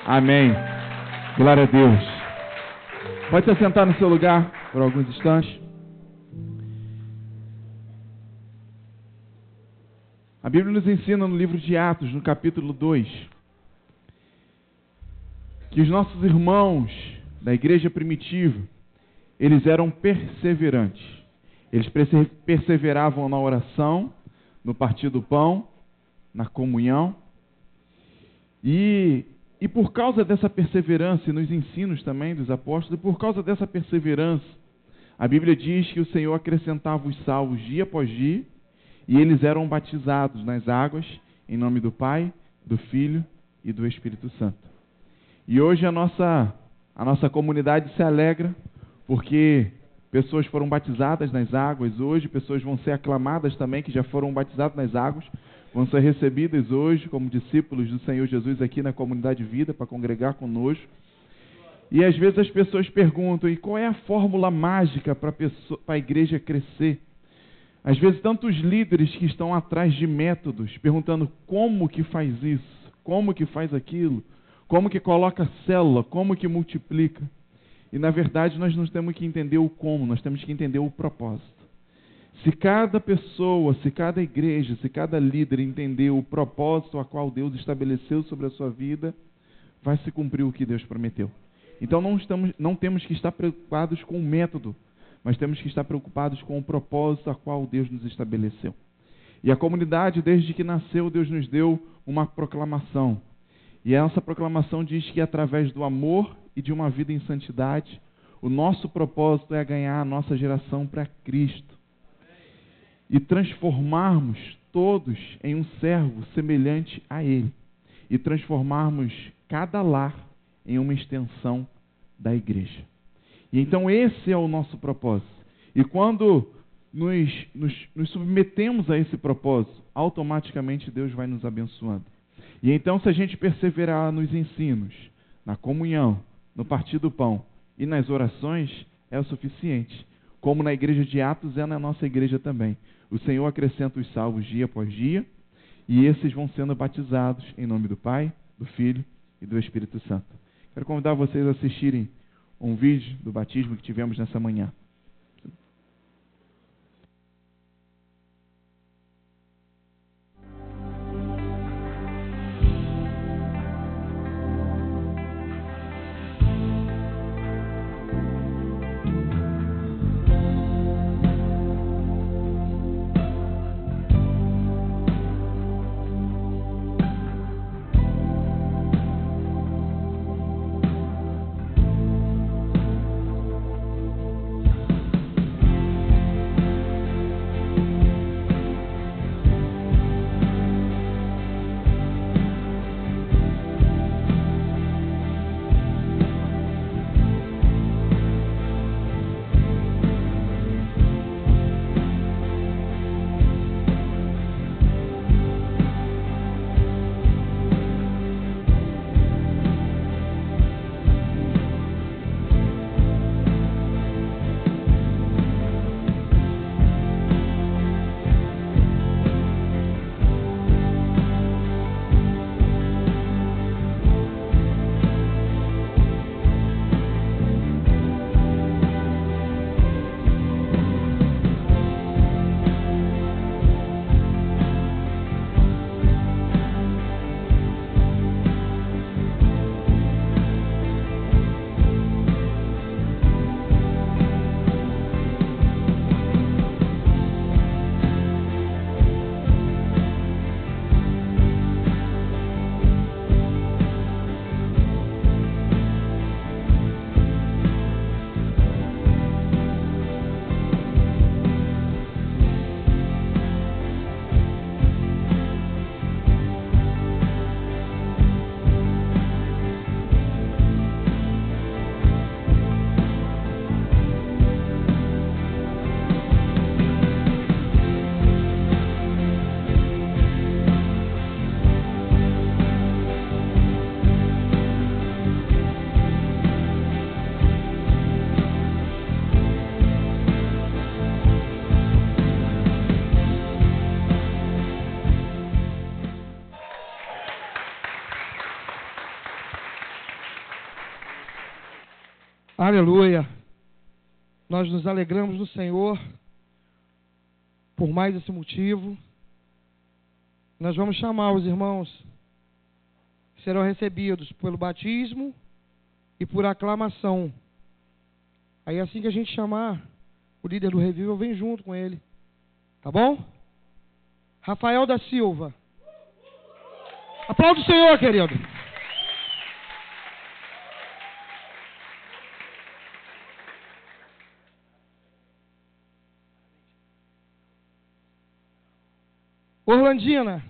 Amém. Glória a Deus. Pode se assentar no seu lugar por alguns instantes. A Bíblia nos ensina no livro de Atos, no capítulo 2, que os nossos irmãos da igreja primitiva, eles eram perseverantes. Eles perseveravam na oração, no partir do pão, na comunhão. E por causa dessa perseverança, e nos ensinos também dos apóstolos, por causa dessa perseverança, a Bíblia diz que o Senhor acrescentava os salvos dia após dia, e eles eram batizados nas águas, em nome do Pai, do Filho e do Espírito Santo. E hoje a nossa comunidade se alegra, porque pessoas foram batizadas nas águas hoje, pessoas vão ser aclamadas também, que já foram batizadas nas águas, vão ser recebidas hoje como discípulos do Senhor Jesus aqui na Comunidade Vida, para congregar conosco. E às vezes as pessoas perguntam, e qual é a fórmula mágica para a igreja crescer? Às vezes tantos líderes que estão atrás de métodos, perguntando como que faz isso, como que faz aquilo, como que coloca célula, como que multiplica. E na verdade nós não temos que entender o como, nós temos que entender o propósito. Se cada pessoa, se cada igreja, se cada líder entender o propósito a qual Deus estabeleceu sobre a sua vida, vai se cumprir o que Deus prometeu. Então não temos que estar preocupados com o método, mas temos que estar preocupados com o propósito a qual Deus nos estabeleceu. E a comunidade, desde que nasceu, Deus nos deu uma proclamação. E essa proclamação diz que através do amor e de uma vida em santidade, o nosso propósito é ganhar a nossa geração para Cristo. E transformarmos todos em um servo semelhante a Ele. E transformarmos cada lar em uma extensão da igreja. E então esse é o nosso propósito. E quando nos submetemos a esse propósito, automaticamente Deus vai nos abençoando. E então se a gente perseverar nos ensinos, na comunhão, no partir do pão e nas orações, é o suficiente. Como na igreja de Atos é na nossa igreja também. O Senhor acrescenta os salvos dia após dia, e esses vão sendo batizados em nome do Pai, do Filho e do Espírito Santo. Quero convidar vocês a assistirem um vídeo do batismo que tivemos nessa manhã. Aleluia. Nós nos alegramos no Senhor por mais esse motivo. Nós vamos chamar os irmãos que serão recebidos pelo batismo e por aclamação. Aí assim que a gente chamar, o líder do Revival vem junto com ele. Tá bom? Rafael da Silva. Aplauda o Senhor, querido. Orlandina.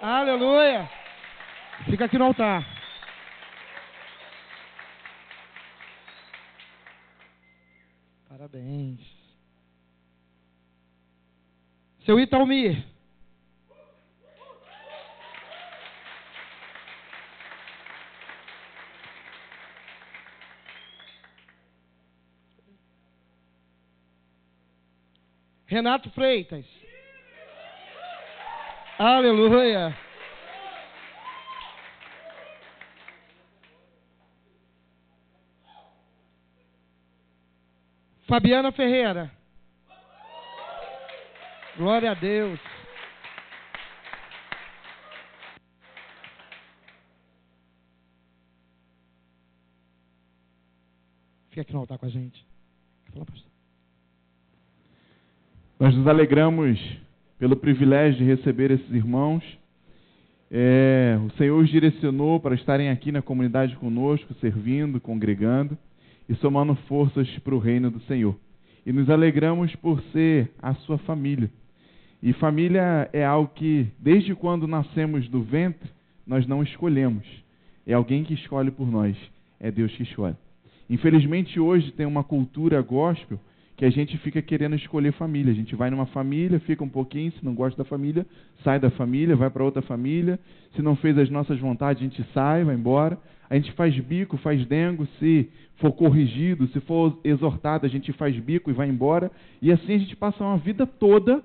Aleluia. Fica aqui no altar. Parabéns. Seu Italmir. Renato Freitas. Aleluia. Fabiana Ferreira. Glória a Deus. Fica aqui no altar com a gente. Fala, pastor. Nós nos alegramos pelo privilégio de receber esses irmãos. O Senhor os direcionou para estarem aqui na comunidade conosco, servindo, congregando e somando forças para o reino do Senhor. E nos alegramos por ser a sua família. E família é algo que, desde quando nascemos do ventre, nós não escolhemos. É alguém que escolhe por nós. É Deus que escolhe. Infelizmente, hoje tem uma cultura gospel que a gente fica querendo escolher família. A gente vai numa família, fica um pouquinho, se não gosta da família, sai da família, vai para outra família. Se não fez as nossas vontades, a gente sai, vai embora. A gente faz bico, faz dengo, se for corrigido, se for exortado, a gente faz bico e vai embora. E assim a gente passa uma vida toda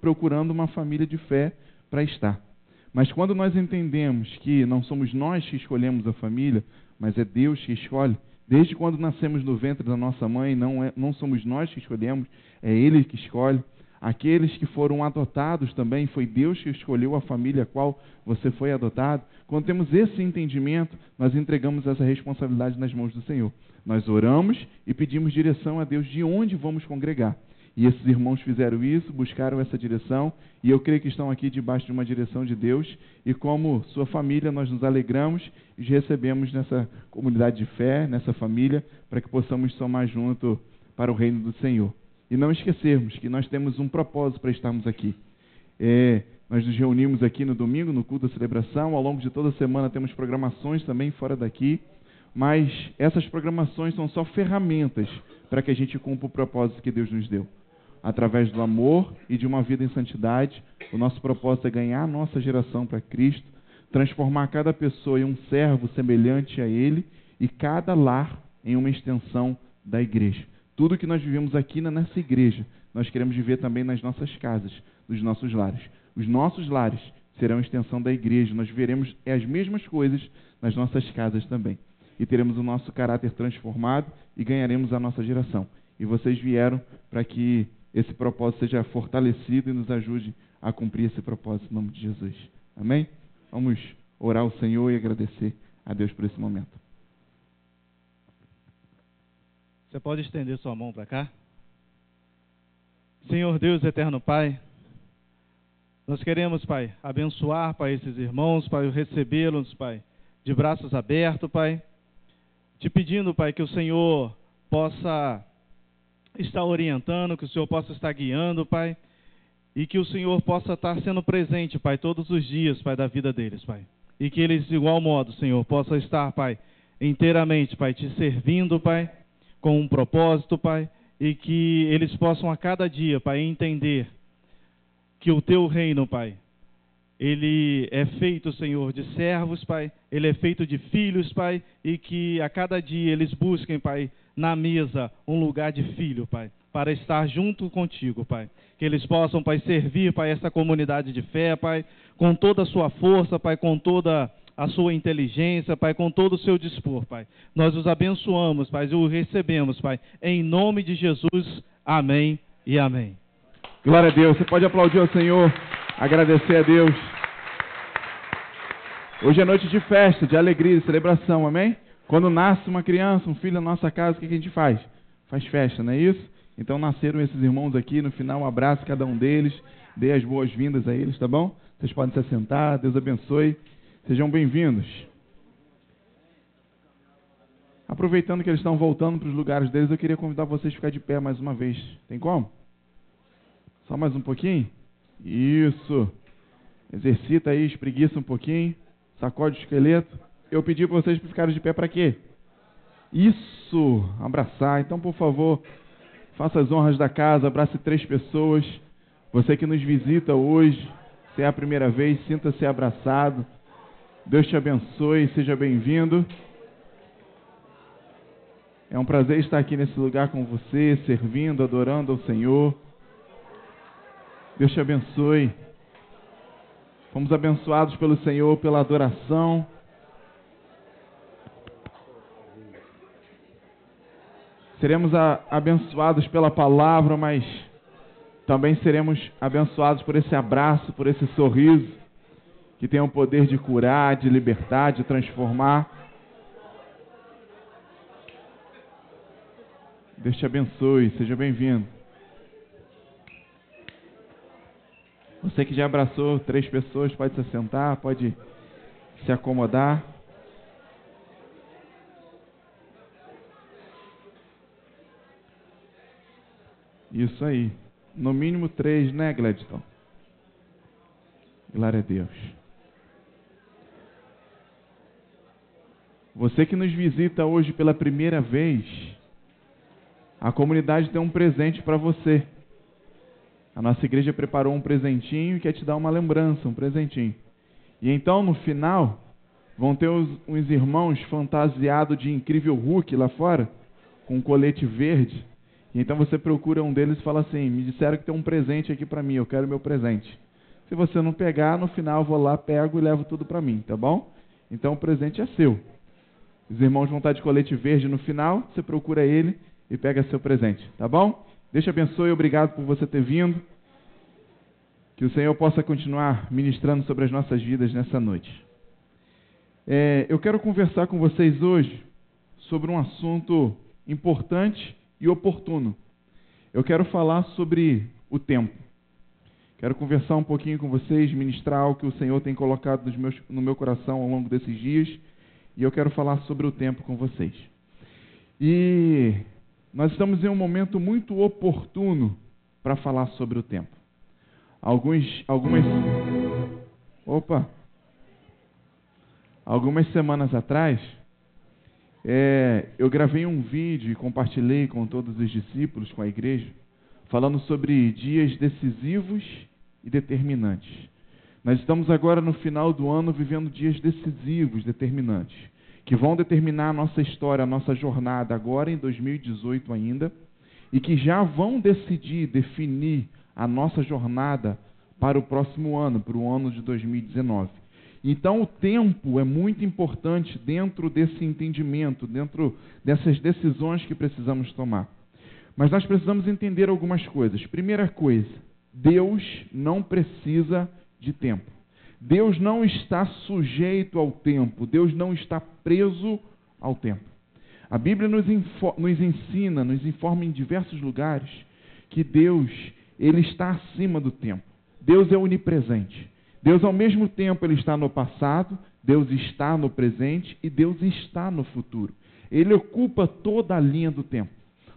procurando uma família de fé para estar. Mas quando nós entendemos que não somos nós que escolhemos a família, mas é Deus que escolhe, desde quando nascemos no ventre da nossa mãe, não somos nós que escolhemos, é Ele que escolhe. Aqueles que foram adotados também, foi Deus que escolheu a família a qual você foi adotado. Quando temos esse entendimento, nós entregamos essa responsabilidade nas mãos do Senhor. Nós oramos e pedimos direção a Deus de onde vamos congregar. E esses irmãos fizeram isso, buscaram essa direção, e eu creio que estão aqui debaixo de uma direção de Deus, e como sua família, nós nos alegramos e os recebemos nessa comunidade de fé, nessa família, para que possamos somar junto para o reino do Senhor. E não esquecermos que nós temos um propósito para estarmos aqui. Nós nos reunimos aqui no domingo, no culto da celebração, ao longo de toda a semana temos programações também fora daqui, mas essas programações são só ferramentas para que a gente cumpra o propósito que Deus nos deu. Através do amor e de uma vida em santidade, o nosso propósito é ganhar a nossa geração para Cristo, transformar cada pessoa em um servo semelhante a Ele e cada lar em uma extensão da igreja. Tudo que nós vivemos aqui nessa igreja, nós queremos viver também nas nossas casas, nos nossos lares. Os nossos lares serão extensão da igreja, nós veremos as mesmas coisas nas nossas casas também. E teremos o nosso caráter transformado e ganharemos a nossa geração. E vocês vieram para que esse propósito seja fortalecido e nos ajude a cumprir esse propósito em nome de Jesus. Amém? Vamos orar ao Senhor e agradecer a Deus por esse momento. Você pode estender sua mão para cá? Senhor Deus, eterno Pai, nós queremos, Pai, abençoar, Pai, esses irmãos, Pai, recebê-los, Pai, de braços abertos, Pai, te pedindo, Pai, que o Senhor possa estar orientando, que o Senhor possa estar guiando, Pai, e que o Senhor possa estar sendo presente, Pai, todos os dias, Pai, da vida deles, Pai. E que eles, de igual modo, Senhor, possam estar, Pai, inteiramente, Pai, te servindo, Pai, com um propósito, Pai, e que eles possam a cada dia, Pai, entender que o Teu reino, Pai, ele é feito, Senhor, de servos, Pai, ele é feito de filhos, Pai, e que a cada dia eles busquem, Pai, na mesa um lugar de filho, Pai, para estar junto contigo, Pai. Que eles possam, Pai, servir, Pai, essa comunidade de fé, Pai, com toda a sua força, Pai, com toda a sua inteligência, Pai, com todo o seu dispor, Pai. Nós os abençoamos, Pai, e o recebemos, Pai, em nome de Jesus. Amém e amém. Glória a Deus. Você pode aplaudir ao Senhor, agradecer a Deus. Hoje é noite de festa, de alegria, de celebração, amém? Quando nasce uma criança, um filho na nossa casa, o que a gente faz? Faz festa, não é isso? Então nasceram esses irmãos aqui, no final um abraço a cada um deles, dê as boas-vindas a eles, tá bom? Vocês podem se assentar, Deus abençoe, sejam bem-vindos. Aproveitando que eles estão voltando para os lugares deles, eu queria convidar vocês a ficar de pé mais uma vez. Tem como? Só mais um pouquinho? Isso. Exercita aí, espreguiça um pouquinho, sacode o esqueleto. Eu pedi para vocês ficarem de pé para quê? Isso, abraçar. Então, por favor, faça as honras da casa, abrace 3 pessoas. Você que nos visita hoje, se é a primeira vez, sinta-se abraçado. Deus te abençoe, seja bem-vindo. É um prazer estar aqui nesse lugar com você, servindo, adorando ao Senhor. Deus te abençoe. Fomos abençoados pelo Senhor pela adoração. Seremos abençoados pela palavra, mas também seremos abençoados por esse abraço, por esse sorriso, que tem o poder de curar, de libertar, de transformar. Deus te abençoe, seja bem-vindo. Você que já abraçou 3 pessoas, pode se assentar, pode se acomodar. Isso aí. No mínimo 3, né, Gladstone? Glória a Deus. Você que nos visita hoje pela primeira vez, a comunidade tem um presente para você. A nossa igreja preparou um presentinho e quer te dar uma lembrança, um presentinho. E então, no final, vão ter uns irmãos fantasiados de incrível Hulk lá fora, com um colete verde. E então você procura um deles e fala assim: me disseram que tem um presente aqui para mim, eu quero meu presente. Se você não pegar, no final eu vou lá, pego e levo tudo para mim, tá bom? Então o presente é seu. Os irmãos vão estar de colete verde no final, você procura ele e pega seu presente, tá bom? Deus te abençoe, obrigado por você ter vindo. Que o Senhor possa continuar ministrando sobre as nossas vidas nessa noite. Eu quero conversar com vocês hoje sobre um assunto importante e oportuno. Eu quero falar sobre o tempo. Quero conversar um pouquinho com vocês, ministrar algo que o Senhor tem colocado no meu coração ao longo desses dias, e eu quero falar sobre o tempo com vocês. E nós estamos em um momento muito oportuno para falar sobre o tempo. Algumas semanas atrás, eu gravei um vídeo e compartilhei com todos os discípulos, com a igreja, falando sobre dias decisivos e determinantes. Nós estamos agora no final do ano vivendo dias decisivos, determinantes, que vão determinar a nossa história, a nossa jornada agora em 2018 ainda, e que já vão definir a nossa jornada para o próximo ano, para o ano de 2019. Então o tempo é muito importante dentro desse entendimento, dentro dessas decisões que precisamos tomar. Mas nós precisamos entender algumas coisas. Primeira coisa, Deus não precisa de tempo. Deus não está sujeito ao tempo. Deus não está preso ao tempo. A Bíblia nos ensina, nos informa em diversos lugares que Deus, Ele está acima do tempo. Deus é onipresente. Deus, ao mesmo tempo, Ele está no passado, Deus está no presente e Deus está no futuro. Ele ocupa toda a linha do tempo.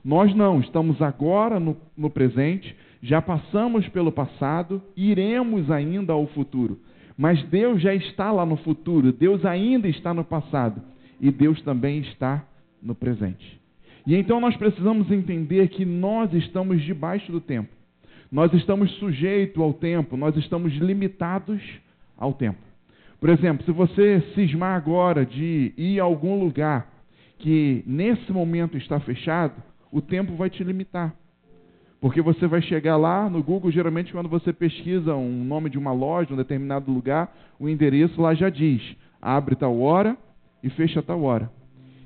Nós não, estamos agora no presente, já passamos pelo passado, iremos ainda ao futuro. Mas Deus já está lá no futuro, Deus ainda está no passado e Deus também está no presente. E então nós precisamos entender que nós estamos debaixo do tempo. Nós estamos sujeitos ao tempo, nós estamos limitados ao tempo. Por exemplo, se você cismar agora de ir a algum lugar que nesse momento está fechado, o tempo vai te limitar. Porque você vai chegar lá no Google, geralmente quando você pesquisa um nome de uma loja, um determinado lugar, o endereço lá já diz: Abre tal hora e fecha tal hora.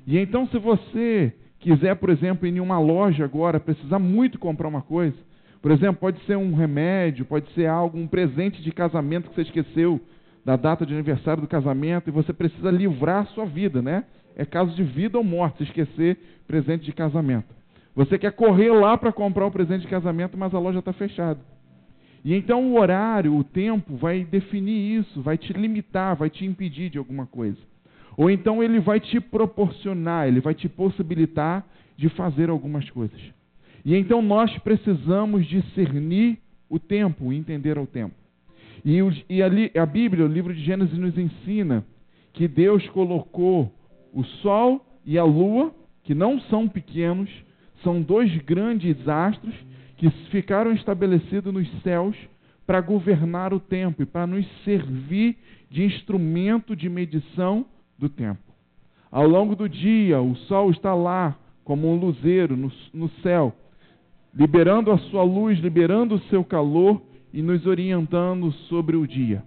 E então, se você quiser, por exemplo, ir em uma loja agora, precisar muito comprar uma coisa, por exemplo, pode ser um remédio, pode ser algo, um presente de casamento que você esqueceu da data de aniversário do casamento, e você precisa livrar a sua vida, né? É caso de vida ou morte, se esquecer presente de casamento. Você quer correr lá para comprar o presente de casamento, mas a loja está fechada. E então o horário, o tempo, vai definir isso, vai te limitar, vai te impedir de alguma coisa. Ou então ele vai te proporcionar, ele vai te possibilitar de fazer algumas coisas. E então nós precisamos discernir o tempo, entender o tempo. E ali, a Bíblia, o livro de Gênesis, nos ensina que Deus colocou o sol e a lua, que não são pequenos, são dois grandes astros que ficaram estabelecidos nos céus para governar o tempo e para nos servir de instrumento de medição do tempo. Ao longo do dia, o sol está lá como um luzeiro no céu, liberando a sua luz, liberando o seu calor e nos orientando sobre o dia.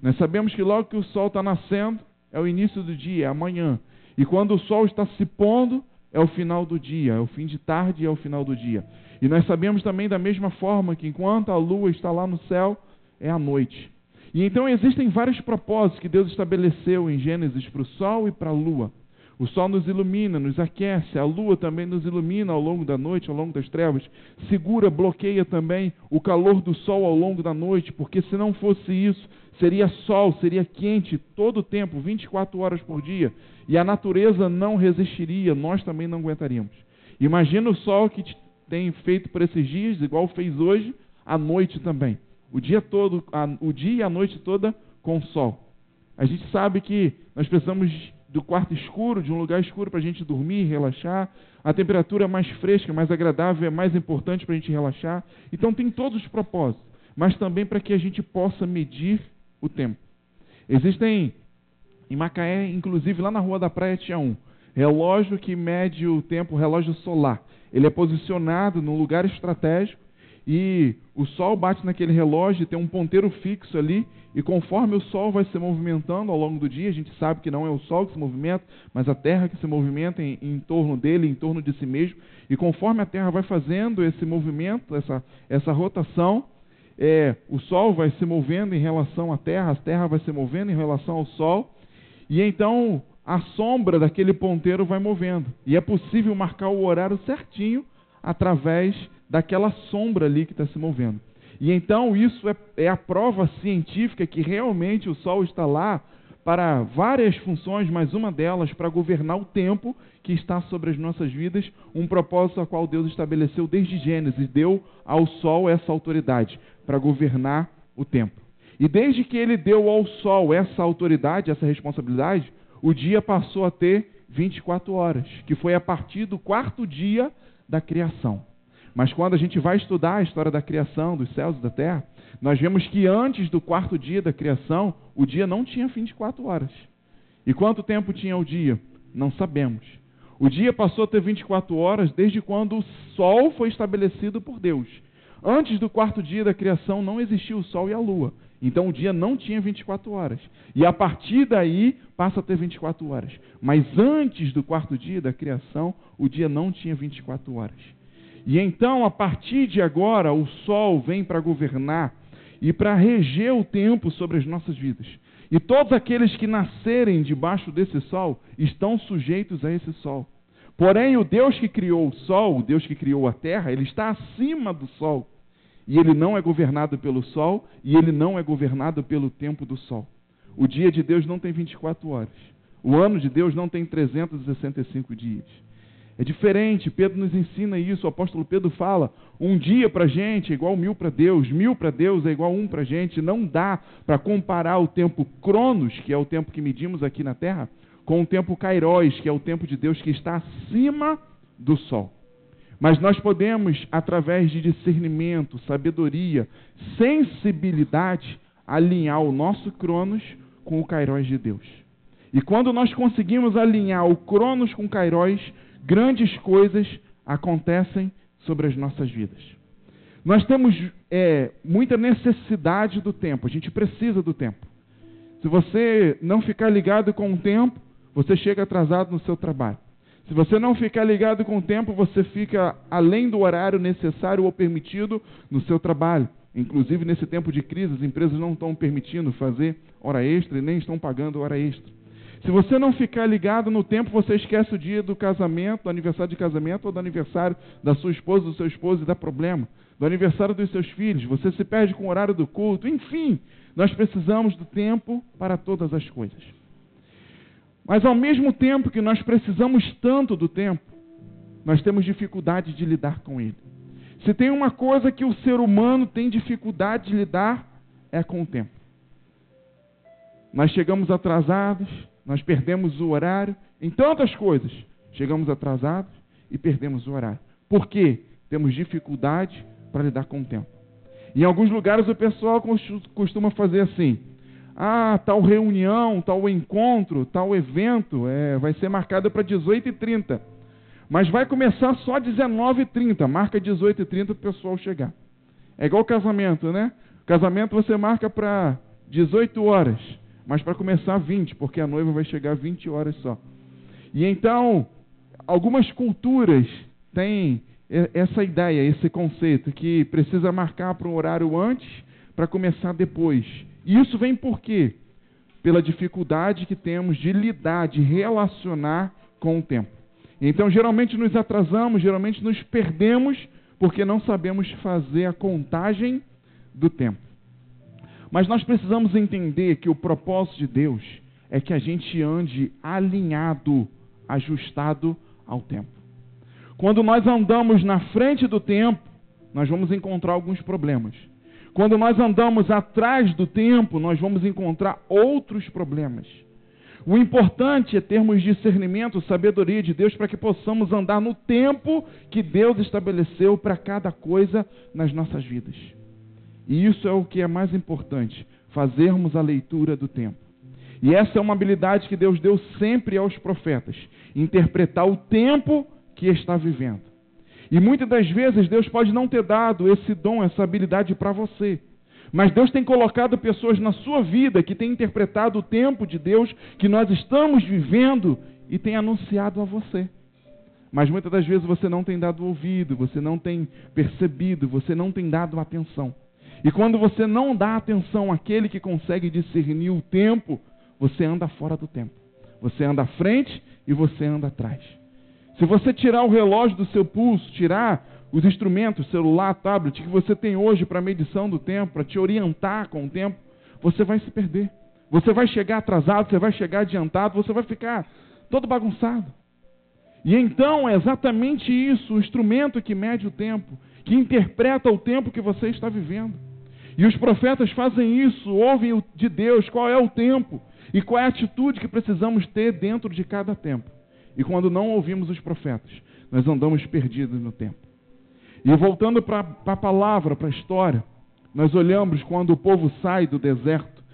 Nós sabemos que logo que o sol está nascendo, é o início do dia, é amanhã. E quando o sol está se pondo, é o final do dia, é o fim de tarde e é o final do dia. E nós sabemos também da mesma forma que enquanto a lua está lá no céu, é a noite. E então existem vários propósitos que Deus estabeleceu em Gênesis para o sol e para a lua. O sol nos ilumina, nos aquece, a lua também nos ilumina ao longo da noite, ao longo das trevas, segura, bloqueia também o calor do sol ao longo da noite, porque se não fosse isso, seria sol, seria quente todo o tempo, 24 horas por dia, e a natureza não resistiria, nós também não aguentaríamos. Imagina o sol que tem feito por esses dias, igual fez hoje, à noite também. O dia todo, o dia e a noite toda com sol. A gente sabe que nós precisamos do quarto escuro, de um lugar escuro para a gente dormir, relaxar. A temperatura mais fresca, mais agradável é mais importante para a gente relaxar. Então tem todos os propósitos, mas também para que a gente possa medir o tempo. Existem, em Macaé, inclusive lá na Rua da Praia tinha um relógio que mede o tempo, relógio solar. Ele é posicionado num lugar estratégico e o sol bate naquele relógio, tem um ponteiro fixo ali, e conforme o sol vai se movimentando ao longo do dia, a gente sabe que não é o sol que se movimenta, mas a terra que se movimenta em torno dele, em torno de si mesmo, e conforme a terra vai fazendo esse movimento, essa rotação, o sol vai se movendo em relação à terra, a terra vai se movendo em relação ao sol, e então a sombra daquele ponteiro vai movendo, e é possível marcar o horário certinho através daquela sombra ali que está se movendo. E então isso é a prova científica que realmente o sol está lá para várias funções, mas uma delas para governar o tempo que está sobre as nossas vidas, um propósito a qual Deus estabeleceu desde Gênesis, deu ao sol essa autoridade para governar o tempo. E desde que ele deu ao sol essa autoridade, essa responsabilidade, o dia passou a ter 24 horas, que foi a partir do quarto dia da criação. Mas quando a gente vai estudar a história da criação, dos céus e da terra, nós vemos que antes do quarto dia da criação, o dia não tinha 24 horas. E quanto tempo tinha o dia? Não sabemos. O dia passou a ter 24 horas desde quando o sol foi estabelecido por Deus. Antes do quarto dia da criação não existia o sol e a lua. Então o dia não tinha 24 horas. E a partir daí passa a ter 24 horas. Mas antes do quarto dia da criação, o dia não tinha 24 horas. E então, a partir de agora, o sol vem para governar e para reger o tempo sobre as nossas vidas. E todos aqueles que nascerem debaixo desse sol estão sujeitos a esse sol. Porém, o Deus que criou o sol, o Deus que criou a terra, ele está acima do sol. E ele não é governado pelo sol e ele não é governado pelo tempo do sol. O dia de Deus não tem 24 horas. O ano de Deus não tem 365 dias. É diferente, Pedro nos ensina isso, o apóstolo Pedro fala, um dia para a gente é igual 1000 para Deus, 1000 para Deus é igual 1 para a gente. Não dá para comparar o tempo Cronos, que é o tempo que medimos aqui na Terra, com o tempo Kairos, que é o tempo de Deus que está acima do sol. Mas nós podemos, através de discernimento, sabedoria, sensibilidade, alinhar o nosso Cronos com o Kairos de Deus. E quando nós conseguimos alinhar o Cronos com o Kairos, grandes coisas acontecem sobre as nossas vidas. Nós temos muita necessidade do tempo, a gente precisa do tempo. Se você não ficar ligado com o tempo, você chega atrasado no seu trabalho. Se você não ficar ligado com o tempo, você fica além do horário necessário ou permitido no seu trabalho. Inclusive, nesse tempo de crise, as empresas não estão permitindo fazer hora extra e nem estão pagando hora extra. Se você não ficar ligado no tempo, você esquece o dia do casamento, do aniversário de casamento ou do aniversário da sua esposa, do seu esposo e dá problema. Do aniversário dos seus filhos, você se perde com o horário do culto. Enfim, nós precisamos do tempo para todas as coisas. Mas ao mesmo tempo que nós precisamos tanto do tempo, nós temos dificuldade de lidar com ele. Se tem uma coisa que o ser humano tem dificuldade de lidar, é com o tempo. Nós chegamos atrasados, nós perdemos o horário, em tantas coisas. Chegamos atrasados e perdemos o horário. Por quê? Temos dificuldade para lidar com o tempo. Em alguns lugares o pessoal costuma fazer assim: tal reunião, tal encontro, tal evento vai ser marcado para 18h30. Mas vai começar só 19h30. Marca 18h30 para o pessoal chegar. É igual casamento, né? Casamento você marca para 18 horas. Mas para começar 20, porque a noiva vai chegar 20 horas só. E então, algumas culturas têm essa ideia, esse conceito, que precisa marcar para um horário antes para começar depois. E isso vem por quê? Pela dificuldade que temos de lidar, de relacionar com o tempo. Então, geralmente nos atrasamos, geralmente nos perdemos, porque não sabemos fazer a contagem do tempo. Mas nós precisamos entender que o propósito de Deus é que a gente ande alinhado, ajustado ao tempo. Quando nós andamos na frente do tempo, nós vamos encontrar alguns problemas. Quando nós andamos atrás do tempo, nós vamos encontrar outros problemas. O importante é termos discernimento, sabedoria de Deus, para que possamos andar no tempo que Deus estabeleceu para cada coisa nas nossas vidas. E isso é o que é mais importante, fazermos a leitura do tempo. E essa é uma habilidade que Deus deu sempre aos profetas, interpretar o tempo que está vivendo. E muitas das vezes Deus pode não ter dado esse dom, essa habilidade para você. Mas Deus tem colocado pessoas na sua vida que têm interpretado o tempo de Deus que nós estamos vivendo e tem anunciado a você. Mas muitas das vezes você não tem dado ouvido, você não tem percebido, você não tem dado atenção. E quando você não dá atenção àquele que consegue discernir o tempo, você anda fora do tempo. Você anda à frente e você anda atrás. Se você tirar o relógio do seu pulso, tirar os instrumentos, celular, tablet, que você tem hoje para medição do tempo, para te orientar com o tempo, você vai se perder. Você vai chegar atrasado, você vai chegar adiantado, você vai ficar todo bagunçado. E então é exatamente isso, o instrumento que mede o tempo, que interpreta o tempo que você está vivendo. E os profetas fazem isso, ouvem de Deus qual é o tempo e qual é a atitude que precisamos ter dentro de cada tempo. E quando não ouvimos os profetas, nós andamos perdidos no tempo. E voltando para a palavra, para a história, nós olhamos quando o povo sai do deserto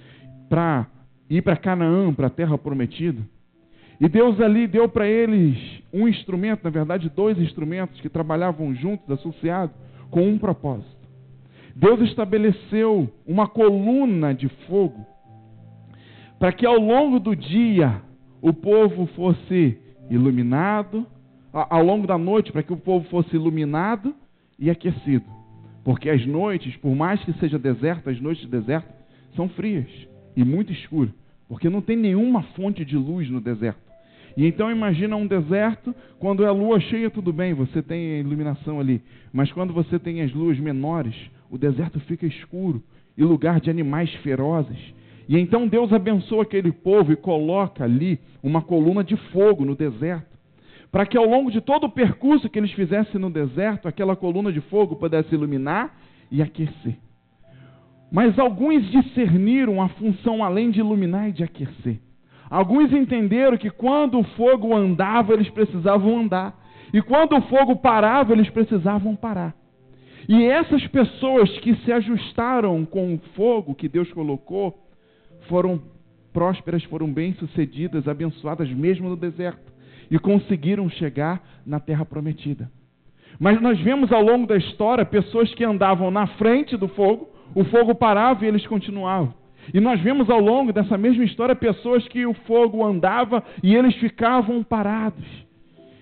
para ir para Canaã, para a terra prometida. E Deus ali deu para eles um instrumento, na verdade 2 instrumentos que trabalhavam juntos, associados, com um propósito. Deus estabeleceu uma coluna de fogo para que ao longo do dia o povo fosse iluminado, ao longo da noite, para que o povo fosse iluminado e aquecido. Porque as noites, por mais que seja deserto, as noites de deserto são frias e muito escuras, porque não tem nenhuma fonte de luz no deserto. E então imagina um deserto, quando é a lua cheia tudo bem, você tem a iluminação ali, mas quando você tem as luas menores, o deserto fica escuro e lugar de animais ferozes. E então Deus abençoa aquele povo e coloca ali uma coluna de fogo no deserto, para que ao longo de todo o percurso que eles fizessem no deserto, aquela coluna de fogo pudesse iluminar e aquecer. Mas alguns discerniram a função além de iluminar e de aquecer. Alguns entenderam que quando o fogo andava, eles precisavam andar. E quando o fogo parava, eles precisavam parar. E essas pessoas que se ajustaram com o fogo que Deus colocou, foram prósperas, foram bem-sucedidas, abençoadas mesmo no deserto. E conseguiram chegar na terra prometida. Mas nós vemos ao longo da história pessoas que andavam na frente do fogo, o fogo parava e eles continuavam. E nós vemos ao longo dessa mesma história pessoas que o fogo andava e eles ficavam parados.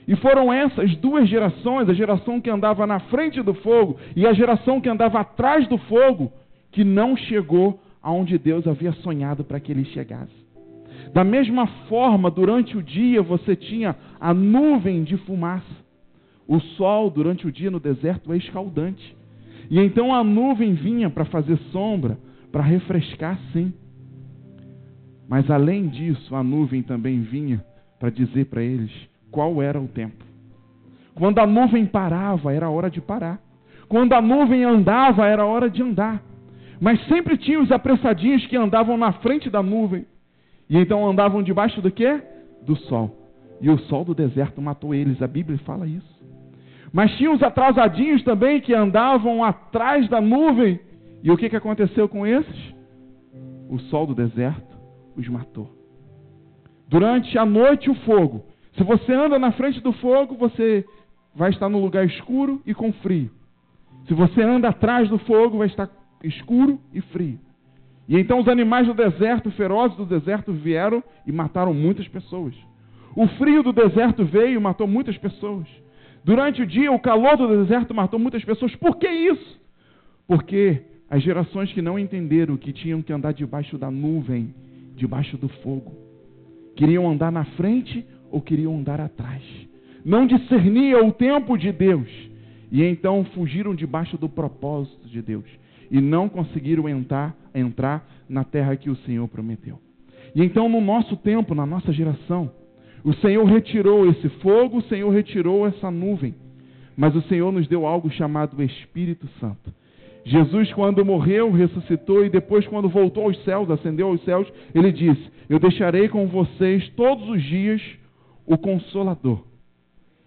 E foram essas duas gerações, a geração que andava na frente do fogo e a geração que andava atrás do fogo, que não chegou aonde Deus havia sonhado para que ele chegasse. Da mesma forma, durante o dia você tinha a nuvem de fumaça. O sol, durante o dia no deserto, é escaldante. E então a nuvem vinha para fazer sombra, para refrescar, sim. Mas além disso, a nuvem também vinha para dizer para eles qual era o tempo. Quando a nuvem parava, era hora de parar. Quando a nuvem andava, era hora de andar. Mas sempre tinha os apressadinhos que andavam na frente da nuvem. E então andavam debaixo do quê? Do sol. E o sol do deserto matou eles. A Bíblia fala isso. Mas tinha os atrasadinhos também que andavam atrás da nuvem. E o que aconteceu com esses? O sol do deserto os matou. Durante a noite o fogo. Se você anda na frente do fogo, você vai estar no lugar escuro e com frio. Se você anda atrás do fogo, vai estar escuro e frio. E então os animais do deserto, ferozes do deserto, vieram e mataram muitas pessoas. O frio do deserto veio e matou muitas pessoas. Durante o dia, o calor do deserto matou muitas pessoas. Por que isso? Porque as gerações que não entenderam que tinham que andar debaixo da nuvem, debaixo do fogo, queriam andar na frente ou queriam andar atrás. Não discernia o tempo de Deus. E então fugiram debaixo do propósito de Deus. E não conseguiram entrar na terra que o Senhor prometeu. E então no nosso tempo, na nossa geração, o Senhor retirou esse fogo, o Senhor retirou essa nuvem. Mas o Senhor nos deu algo chamado Espírito Santo. Jesus, quando morreu, ressuscitou e depois, quando voltou aos céus, ascendeu aos céus, ele disse: eu deixarei com vocês todos os dias o Consolador.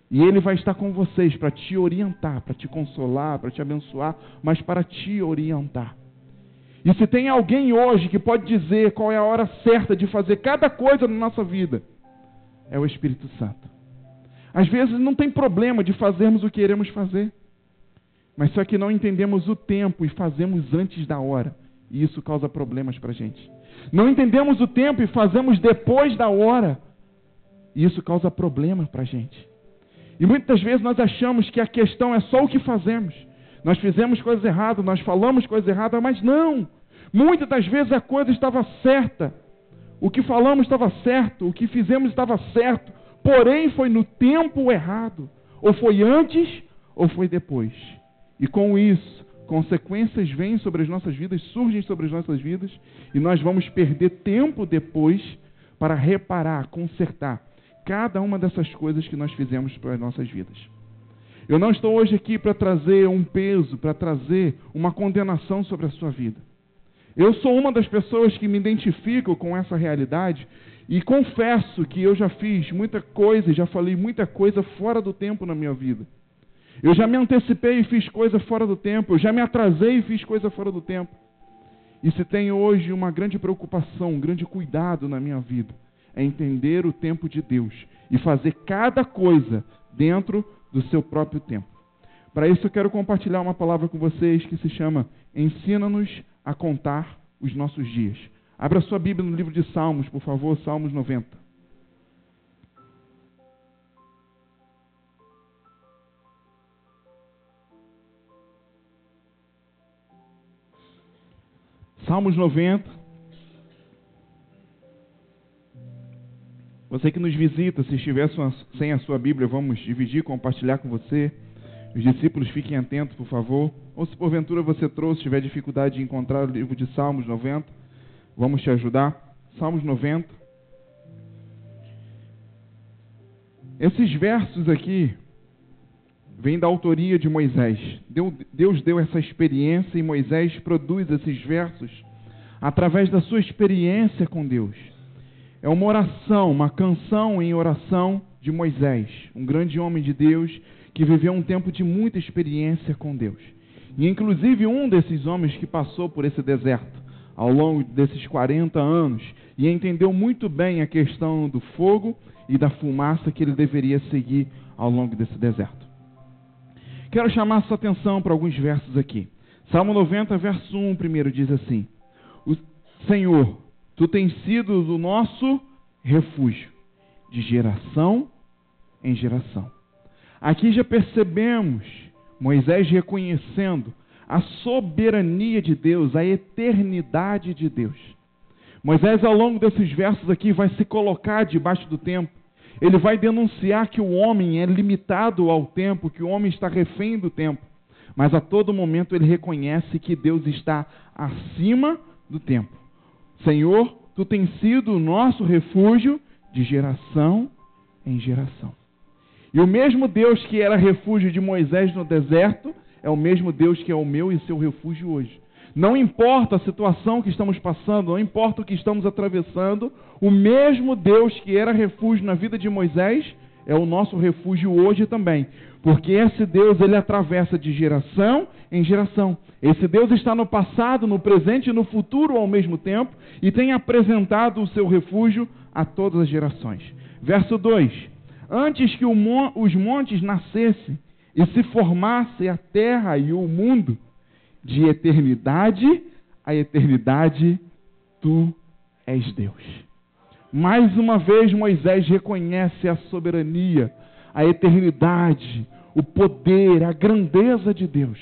E ele vai estar com vocês para te orientar, para te consolar, para te abençoar, mas para te orientar. E se tem alguém hoje que pode dizer qual é a hora certa de fazer cada coisa na nossa vida, é o Espírito Santo. Às vezes não tem problema de fazermos o que queremos fazer, mas só que não entendemos o tempo e fazemos antes da hora. E isso causa problemas para a gente. Não entendemos o tempo e fazemos depois da hora. E isso causa problemas para a gente. E muitas vezes nós achamos que a questão é só o que fazemos. Nós fizemos coisas erradas, nós falamos coisas erradas, mas não. Muitas das vezes a coisa estava certa. O que falamos estava certo, o que fizemos estava certo. Porém foi no tempo errado. Ou foi antes, ou foi depois. E com isso, consequências vêm sobre as nossas vidas, surgem sobre as nossas vidas, e nós vamos perder tempo depois para reparar, consertar cada uma dessas coisas que nós fizemos para as nossas vidas. Eu não estou hoje aqui para trazer um peso, para trazer uma condenação sobre a sua vida. Eu sou uma das pessoas que me identificam com essa realidade e confesso que eu já fiz muita coisa, já falei muita coisa fora do tempo na minha vida. Eu já me antecipei e fiz coisa fora do tempo, eu já me atrasei e fiz coisa fora do tempo. E se tem hoje uma grande preocupação, um grande cuidado na minha vida, é entender o tempo de Deus e fazer cada coisa dentro do seu próprio tempo. Para isso eu quero compartilhar uma palavra com vocês que se chama Ensina-nos a contar os nossos dias. Abra sua Bíblia no livro de Salmos, por favor, Salmos 90. Salmos 90. Você que nos visita, se estiver sem a sua Bíblia, vamos dividir, compartilhar com você. Os discípulos fiquem atentos, por favor. Ou se porventura você trouxe, tiver dificuldade de encontrar o livro de Salmos 90, vamos te ajudar. Salmos 90. Esses versos aqui vêm da autoria de Moisés. Deus deu essa experiência e Moisés produz esses versos através da sua experiência com Deus. É uma oração, uma canção em oração de Moisés, um grande homem de Deus que viveu um tempo de muita experiência com Deus. E inclusive um desses homens que passou por esse deserto ao longo desses 40 anos e entendeu muito bem a questão do fogo e da fumaça que ele deveria seguir ao longo desse deserto. Quero chamar a sua atenção para alguns versos aqui. Salmo 90, verso 1, primeiro diz assim: Senhor, Tu tens sido o nosso refúgio, de geração em geração. Aqui já percebemos Moisés reconhecendo a soberania de Deus, a eternidade de Deus. Moisés, ao longo desses versos aqui, vai se colocar debaixo do tempo. Ele vai denunciar que o homem é limitado ao tempo, que o homem está refém do tempo. Mas a todo momento ele reconhece que Deus está acima do tempo. Senhor, Tu tens sido o nosso refúgio de geração em geração. E o mesmo Deus que era refúgio de Moisés no deserto, é o mesmo Deus que é o meu e seu refúgio hoje. Não importa a situação que estamos passando, não importa o que estamos atravessando, o mesmo Deus que era refúgio na vida de Moisés é o nosso refúgio hoje também. Porque esse Deus, ele atravessa de geração em geração. Esse Deus está no passado, no presente e no futuro ao mesmo tempo e tem apresentado o seu refúgio a todas as gerações. Verso 2. Antes que os montes nascessem e se formasse a terra e o mundo, de eternidade a eternidade, Tu és Deus. Mais uma vez Moisés reconhece a soberania, a eternidade, o poder, a grandeza de Deus.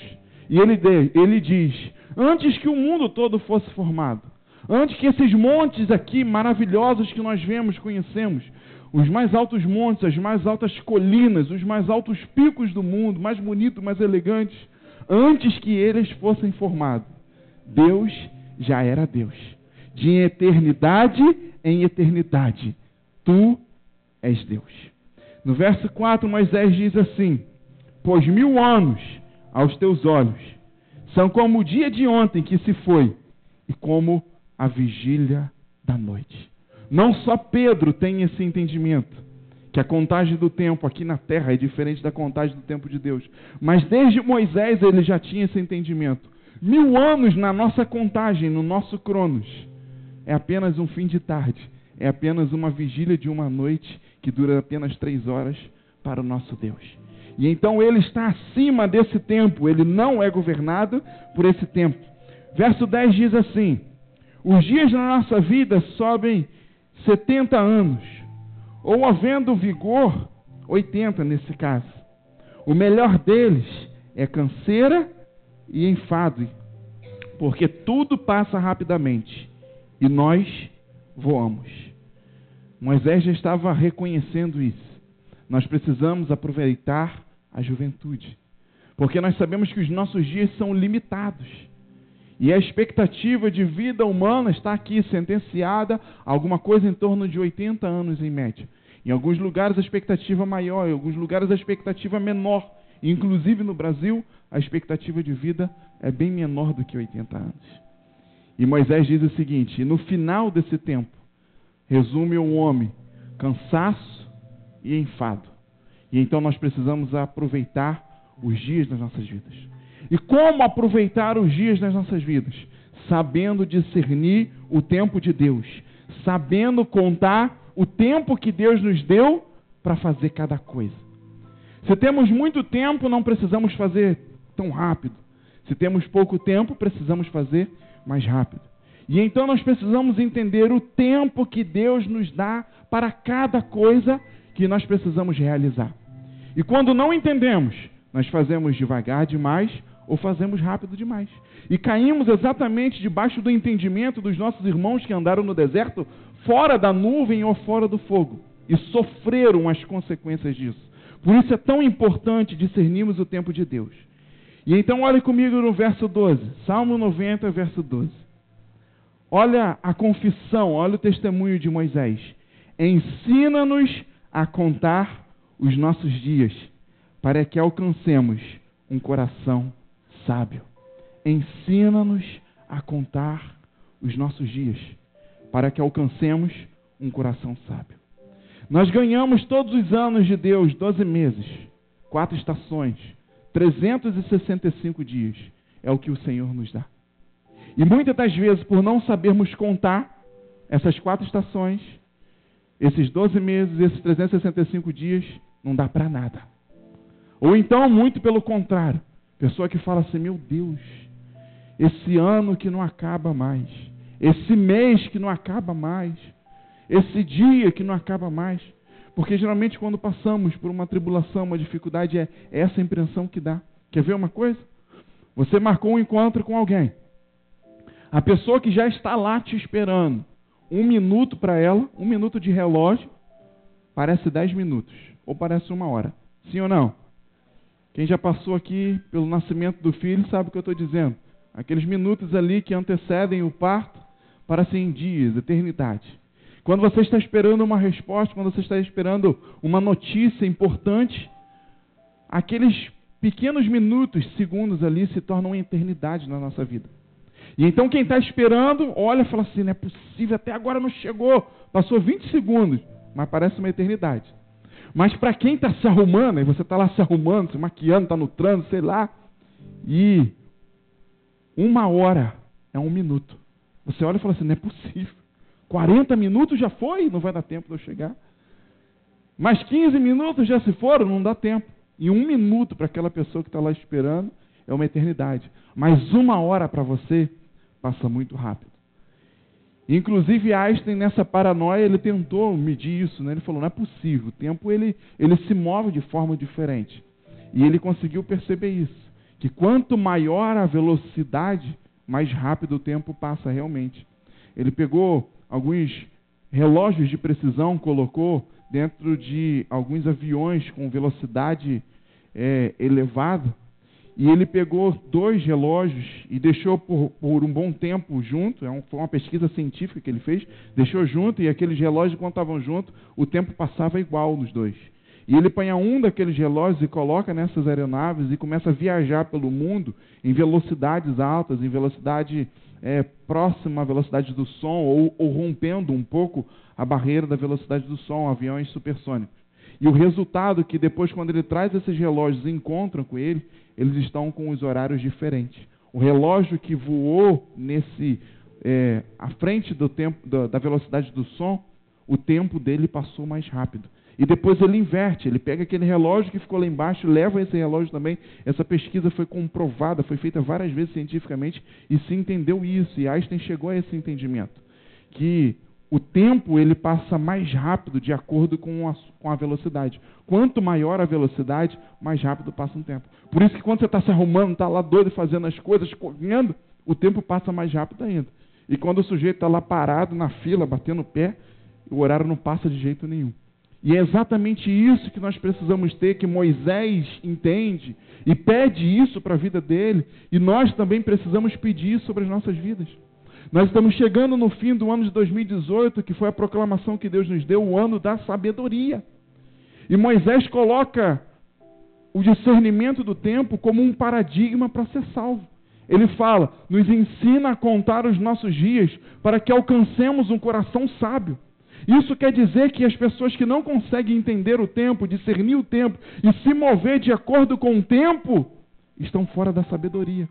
E ele diz, antes que o mundo todo fosse formado, antes que esses montes aqui maravilhosos que nós vemos, conhecemos, os mais altos montes, as mais altas colinas, os mais altos picos do mundo, mais bonitos, mais elegantes, antes que eles fossem formados, Deus já era Deus. De eternidade em eternidade, Tu és Deus. No verso 4, Moisés diz assim, pois 1000 anos aos Teus olhos são como o dia de ontem que se foi e como a vigília da noite. Não só Pedro tem esse entendimento, que a contagem do tempo aqui na terra é diferente da contagem do tempo de Deus. Mas desde Moisés ele já tinha esse entendimento. 1000 anos na nossa contagem, no nosso cronos, é apenas um fim de tarde. É apenas uma vigília de uma noite que dura apenas 3 horas para o nosso Deus. E então ele está acima desse tempo. Ele não é governado por esse tempo. Verso 10 diz assim, os dias na nossa vida sobem 70 anos, ou havendo vigor, 80 nesse caso. O melhor deles é canseira e enfado, porque tudo passa rapidamente e nós voamos. Moisés já estava reconhecendo isso. Nós precisamos aproveitar a juventude, porque nós sabemos que os nossos dias são limitados. E a expectativa de vida humana está aqui sentenciada a alguma coisa em torno de 80 anos em média. Em alguns lugares a expectativa é maior, em alguns lugares a expectativa é menor. Inclusive no Brasil, a expectativa de vida é bem menor do que 80 anos. E Moisés diz o seguinte, e no final desse tempo, resume o homem, cansaço e enfado. E então nós precisamos aproveitar os dias das nossas vidas. E como aproveitar os dias das nossas vidas? Sabendo discernir o tempo de Deus. Sabendo contar o tempo que Deus nos deu para fazer cada coisa. Se temos muito tempo, não precisamos fazer tão rápido. Se temos pouco tempo, precisamos fazer mais rápido. E então nós precisamos entender o tempo que Deus nos dá para cada coisa que nós precisamos realizar. E quando não entendemos, nós fazemos devagar demais ou fazemos rápido demais. E caímos exatamente debaixo do entendimento dos nossos irmãos que andaram no deserto, fora da nuvem ou fora do fogo, e sofreram as consequências disso. Por isso é tão importante discernirmos o tempo de Deus. E então olhe comigo no verso 12, Salmo 90, verso 12. Olha a confissão, olha o testemunho de Moisés. Ensina-nos a contar os nossos dias, para que alcancemos um coração sábio. Ensina-nos a contar os nossos dias, para que alcancemos um coração sábio. Nós ganhamos todos os anos de Deus 12 meses, 4 estações, 365 dias. É o que o Senhor nos dá. E muitas das vezes, por não sabermos contar essas 4 estações, esses 12 meses, esses 365 dias, não dá para nada. Ou então, muito pelo contrário, pessoa que fala assim, meu Deus, esse ano que não acaba mais, esse mês que não acaba mais, esse dia que não acaba mais. Porque geralmente quando passamos por uma tribulação, uma dificuldade, é essa impressão que dá. Quer ver uma coisa? Você marcou um encontro com alguém. A pessoa que já está lá te esperando, 1 minuto para ela, 1 minuto de relógio, parece 10 minutos, ou parece 1 hora. Sim ou não? Quem já passou aqui pelo nascimento do filho sabe o que eu estou dizendo. Aqueles minutos ali que antecedem o parto, parecem dias, eternidade. Quando você está esperando uma resposta, quando você está esperando uma notícia importante, aqueles pequenos minutos, segundos ali se tornam uma eternidade na nossa vida. E então quem está esperando, olha e fala assim, não é possível, até agora não chegou. Passou 20 segundos, mas parece uma eternidade. Mas para quem está se arrumando, e você está lá se arrumando, se maquiando, está no trânsito, sei lá, e 1 hora é 1 minuto. Você olha e fala assim, não é possível. 40 minutos já foi, não vai dar tempo de eu chegar. Mais 15 minutos já se foram, não dá tempo. E 1 minuto para aquela pessoa que está lá esperando é uma eternidade. Mas 1 hora para você passa muito rápido. Inclusive Einstein, nessa paranoia, ele tentou medir isso, né? Ele falou, não é possível, o tempo ele se move de forma diferente. E ele conseguiu perceber isso, que quanto maior a velocidade, mais rápido o tempo passa realmente. Ele pegou alguns relógios de precisão, colocou dentro de alguns aviões com velocidade elevada, e ele pegou 2 relógios e deixou por um bom tempo junto, foi uma pesquisa científica que ele fez, deixou junto, e aqueles relógios, quando estavam juntos, o tempo passava igual nos 2. E ele põe um daqueles relógios e coloca nessas aeronaves e começa a viajar pelo mundo em velocidades altas, em velocidade próxima à velocidade do som, ou rompendo um pouco a barreira da velocidade do som, aviões supersônicos. E o resultado é que depois, quando ele traz esses relógios e encontram com ele, eles estão com os horários diferentes. O relógio que voou à frente do tempo, da velocidade do som, o tempo dele passou mais rápido. E depois ele inverte, ele pega aquele relógio que ficou lá embaixo, leva esse relógio também. Essa pesquisa foi comprovada, foi feita várias vezes cientificamente, e se entendeu isso, e Einstein chegou a esse entendimento, que o tempo ele passa mais rápido de acordo com a velocidade. Quanto maior a velocidade, mais rápido passa um tempo. Por isso que quando você está se arrumando, está lá doido fazendo as coisas, correndo, o tempo passa mais rápido ainda. E quando o sujeito está lá parado na fila, batendo o pé, o horário não passa de jeito nenhum. E é exatamente isso que nós precisamos ter, que Moisés entende e pede isso para a vida dele, e nós também precisamos pedir isso sobre as nossas vidas. Nós estamos chegando no fim do ano de 2018, que foi a proclamação que Deus nos deu, o ano da sabedoria. E Moisés coloca o discernimento do tempo como um paradigma para ser salvo. Ele fala, nos ensina a contar os nossos dias para que alcancemos um coração sábio. Isso quer dizer que as pessoas que não conseguem entender o tempo, discernir o tempo e se mover de acordo com o tempo, estão fora da sabedoria.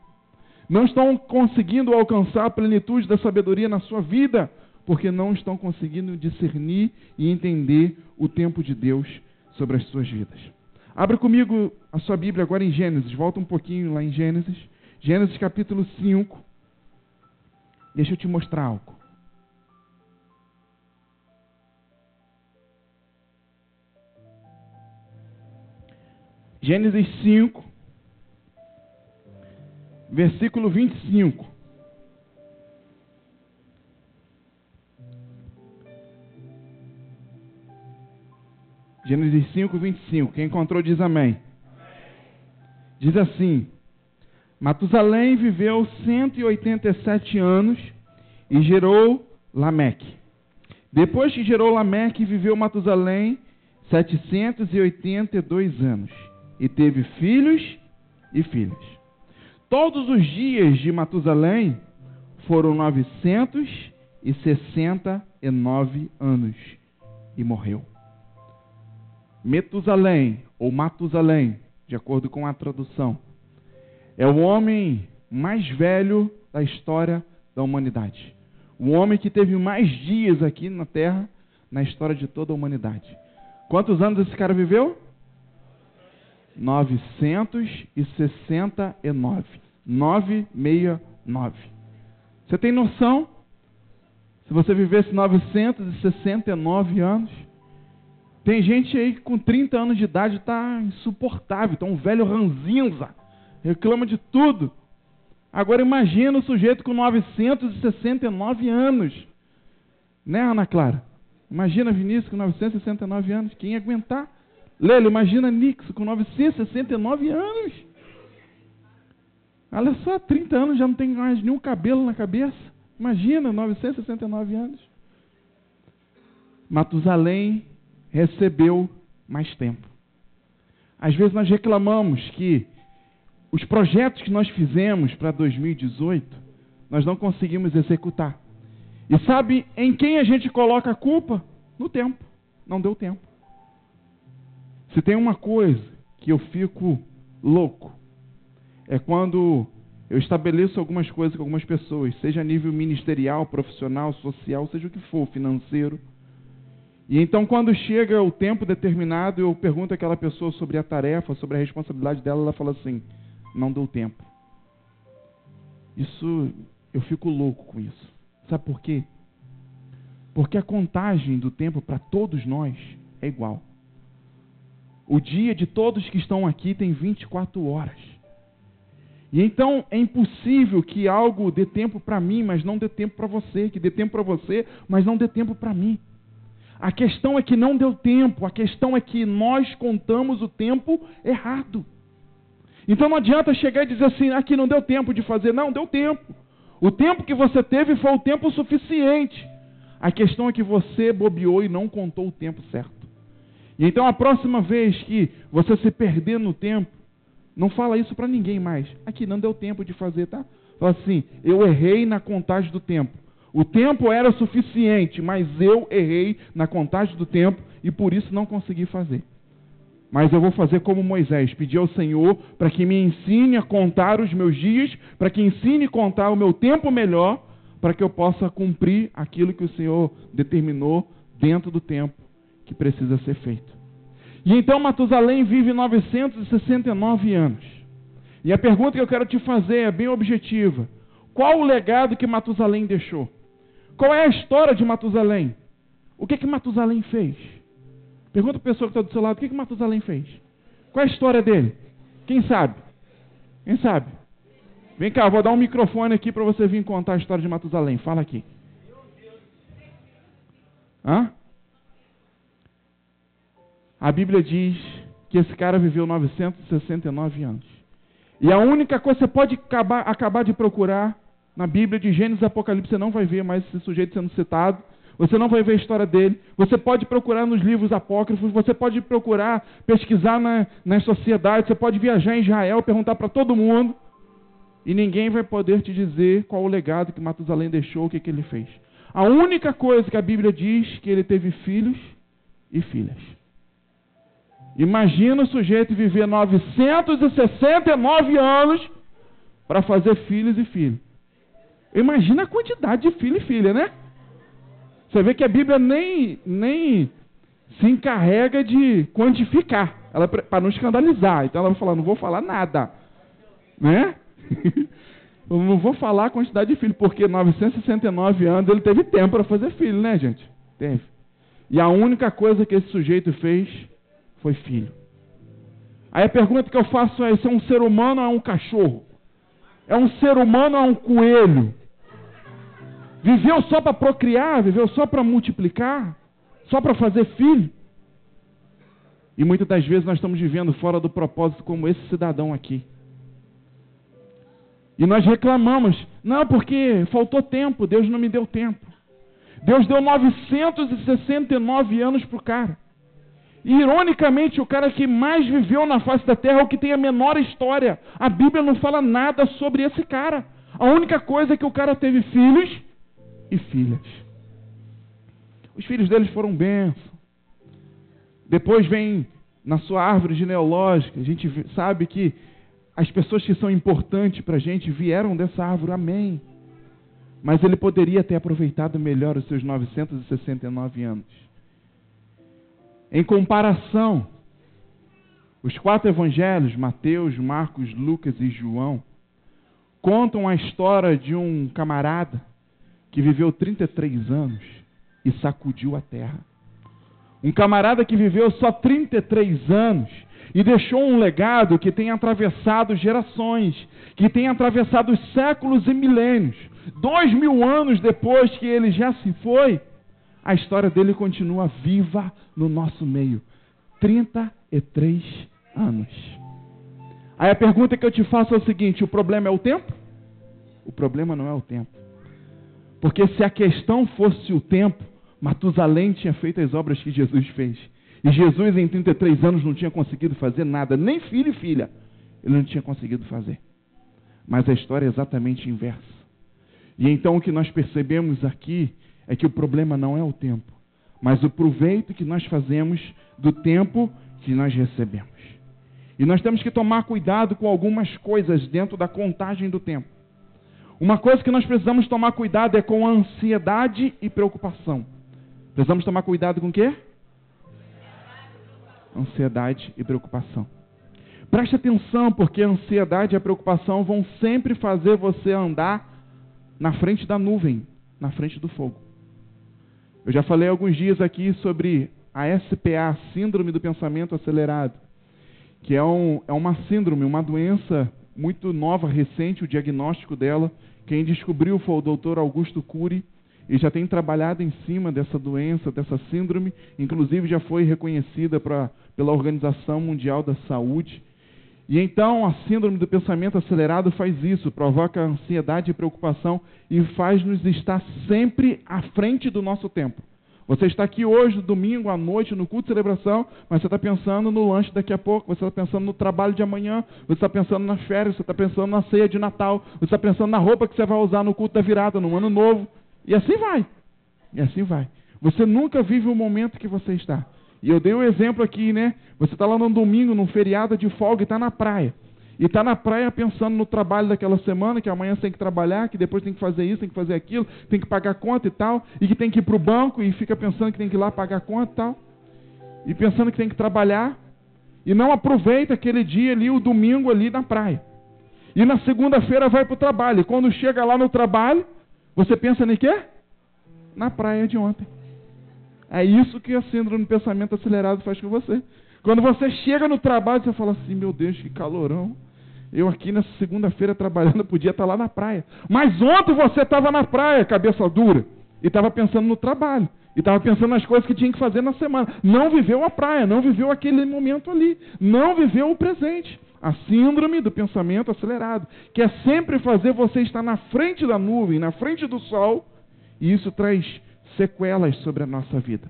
Não estão conseguindo alcançar a plenitude da sabedoria na sua vida, porque não estão conseguindo discernir e entender o tempo de Deus sobre as suas vidas. Abra comigo a sua Bíblia agora em Gênesis, volta um pouquinho lá em Gênesis. Gênesis capítulo 5. Deixa eu te mostrar algo. Gênesis 5, versículo 25. Gênesis 5, 25. Quem encontrou diz amém. Diz assim: Matusalém viveu 187 anos e gerou Lameque. Depois que gerou Lameque, viveu Matusalém 782 anos. E teve filhos e filhas. Todos os dias de Matusalém foram 969 anos. E morreu. Metusalém, ou Matusalém, de acordo com a tradução, é o homem mais velho da história da humanidade. O homem que teve mais dias aqui na Terra, na história de toda a humanidade. Quantos anos esse cara viveu? 969. 969. Você tem noção Se você vivesse 969 anos, tem gente aí que com 30 anos de idade está insuportável, está um velho ranzinza, reclama de tudo. Agora imagina o sujeito com 969 anos. Né, Ana Clara? Imagina Vinícius com 969 anos. Quem ia aguentar? Lelo, imagina Nixon com 969 anos. Olha só, 30 anos já não tem mais nenhum cabelo na cabeça. Imagina, 969 anos. Matusalém recebeu mais tempo. Às vezes nós reclamamos que os projetos que nós fizemos para 2018, nós não conseguimos executar. E sabe em quem a gente coloca a culpa? No tempo. Não deu tempo. Se tem uma coisa que eu fico louco, é quando eu estabeleço algumas coisas com algumas pessoas, seja a nível ministerial, profissional, social, seja o que for, financeiro. E então quando chega o tempo determinado, eu pergunto àquela pessoa sobre a tarefa, sobre a responsabilidade dela, ela fala assim, não deu tempo. Isso, eu fico louco com isso. Sabe por quê? Porque a contagem do tempo para todos nós é igual. O dia de todos que estão aqui tem 24 horas. E então é impossível que algo dê tempo para mim, mas não dê tempo para você, que dê tempo para você, mas não dê tempo para mim. A questão é que não deu tempo, a questão é que nós contamos o tempo errado. Então não adianta chegar e dizer assim, aqui não deu tempo de fazer. Não, deu tempo. O tempo que você teve foi o tempo suficiente. A questão é que você bobeou e não contou o tempo certo. E então a próxima vez que você se perder no tempo, não fala isso para ninguém mais. Aqui não deu tempo de fazer, tá? Fala assim, eu errei na contagem do tempo. O tempo era suficiente, mas eu errei na contagem do tempo e por isso não consegui fazer. Mas eu vou fazer como Moisés, pedir ao Senhor para que me ensine a contar os meus dias, para que ensine a contar o meu tempo melhor, para que eu possa cumprir aquilo que o Senhor determinou dentro do tempo que precisa ser feito. E então Matusalém vive 969 anos. E a pergunta que eu quero te fazer é bem objetiva. Qual o legado que Matusalém deixou? Qual é a história de Matusalém? O que Matusalém fez? Pergunta para a pessoa que está do seu lado, o que Matusalém fez? Qual é a história dele? Quem sabe? Quem sabe? Vem cá, vou dar um microfone aqui para você vir contar a história de Matusalém. Fala aqui. Hã? A Bíblia diz que esse cara viveu 969 anos. E a única coisa que você pode acabar de procurar na Bíblia de Gênesis e Apocalipse, você não vai ver mais esse sujeito sendo citado. Você não vai ver a história dele. Você pode procurar nos livros apócrifos, você pode procurar, pesquisar nas sociedades, você pode viajar em Israel, perguntar para todo mundo, e ninguém vai poder te dizer qual o legado que Matusalém deixou, o que ele fez. A única coisa que a Bíblia diz é que ele teve filhos e filhas. Imagina o sujeito viver 969 anos para fazer filhos e filhas. Imagina a quantidade de filho e filha, né? Você vê que a Bíblia nem se encarrega de quantificar, para não escandalizar. Então ela vai falar, não vou falar nada, né? Eu não vou falar a quantidade de filhos, porque 969 anos ele teve tempo para fazer filho, né, gente? Teve. E a única coisa que esse sujeito fez foi filho. Aí a pergunta que eu faço é, se é um ser humano ou é um cachorro? É um ser humano ou é um coelho? Viveu só para procriar? Viveu só para multiplicar? Só para fazer filho? E muitas das vezes nós estamos vivendo fora do propósito como esse cidadão aqui. E nós reclamamos, não, porque faltou tempo, Deus não me deu tempo. Deus deu 969 anos para o cara. E, ironicamente, o cara que mais viveu na face da terra é o que tem a menor história. A Bíblia não fala nada sobre esse cara. A única coisa é que o cara teve filhos e filhas. Os filhos deles foram bênção. Depois vem na sua árvore genealógica. A gente sabe que as pessoas que são importantes para a gente vieram dessa árvore, amém. Mas ele poderia ter aproveitado melhor os seus 969 anos. Em comparação, os 4 evangelhos, Mateus, Marcos, Lucas e João, contam a história de um camarada que viveu 33 anos e sacudiu a terra. Um camarada que viveu só 33 anos e deixou um legado que tem atravessado gerações, que tem atravessado séculos e milênios. 2000 anos depois que ele já se foi, a história dele continua viva no nosso meio. 33 anos. Aí a pergunta que eu te faço é o seguinte: o problema é o tempo? O problema não é o tempo. Porque se a questão fosse o tempo, Matusalém tinha feito as obras que Jesus fez. E Jesus em 33 anos não tinha conseguido fazer nada, nem filho e filha. Ele não tinha conseguido fazer. Mas a história é exatamente inversa. E então o que nós percebemos aqui é que o problema não é o tempo, mas o proveito que nós fazemos do tempo que nós recebemos. E nós temos que tomar cuidado com algumas coisas dentro da contagem do tempo. Uma coisa que nós precisamos tomar cuidado é com a ansiedade e preocupação. Precisamos tomar cuidado com o quê? Ansiedade e preocupação. Preste atenção, porque a ansiedade e a preocupação vão sempre fazer você andar na frente da nuvem, na frente do fogo. Eu já falei alguns dias aqui sobre a SPA, Síndrome do Pensamento Acelerado, que é uma síndrome, uma doença muito nova, recente, o diagnóstico dela. Quem descobriu foi o Dr. Augusto Cury, e já tem trabalhado em cima dessa doença, dessa síndrome, inclusive já foi reconhecida pela Organização Mundial da Saúde. E então a síndrome do pensamento acelerado faz isso, provoca ansiedade e preocupação e faz-nos estar sempre à frente do nosso tempo. Você está aqui hoje, domingo à noite, no culto de celebração, mas você está pensando no lanche daqui a pouco, você está pensando no trabalho de amanhã, você está pensando nas férias, você está pensando na ceia de Natal, você está pensando na roupa que você vai usar no culto da virada, no ano novo. E assim vai. E assim vai. Você nunca vive o momento que você está. E eu dei um exemplo aqui, né? Você está lá no domingo, num feriado de folga, e está na praia. E está na praia pensando no trabalho daquela semana, que amanhã você tem que trabalhar, que depois tem que fazer isso, tem que fazer aquilo, tem que pagar conta e tal, e que tem que ir para o banco, e fica pensando que tem que ir lá pagar conta e tal, e pensando que tem que trabalhar, e não aproveita aquele dia ali, o domingo ali na praia. E na segunda-feira vai para o trabalho, e quando chega lá no trabalho, você pensa em quê? Na praia de ontem. É isso que a síndrome do pensamento acelerado faz com você. Quando você chega no trabalho, você fala assim: meu Deus, que calorão. Eu aqui nessa segunda-feira trabalhando, podia estar lá na praia. Mas ontem você estava na praia, cabeça dura. E estava pensando no trabalho. E estava pensando nas coisas que tinha que fazer na semana. Não viveu a praia, não viveu aquele momento ali. Não viveu o presente. A síndrome do pensamento acelerado, que é sempre fazer você estar na frente da nuvem, na frente do sol, e isso traz sequelas sobre a nossa vida.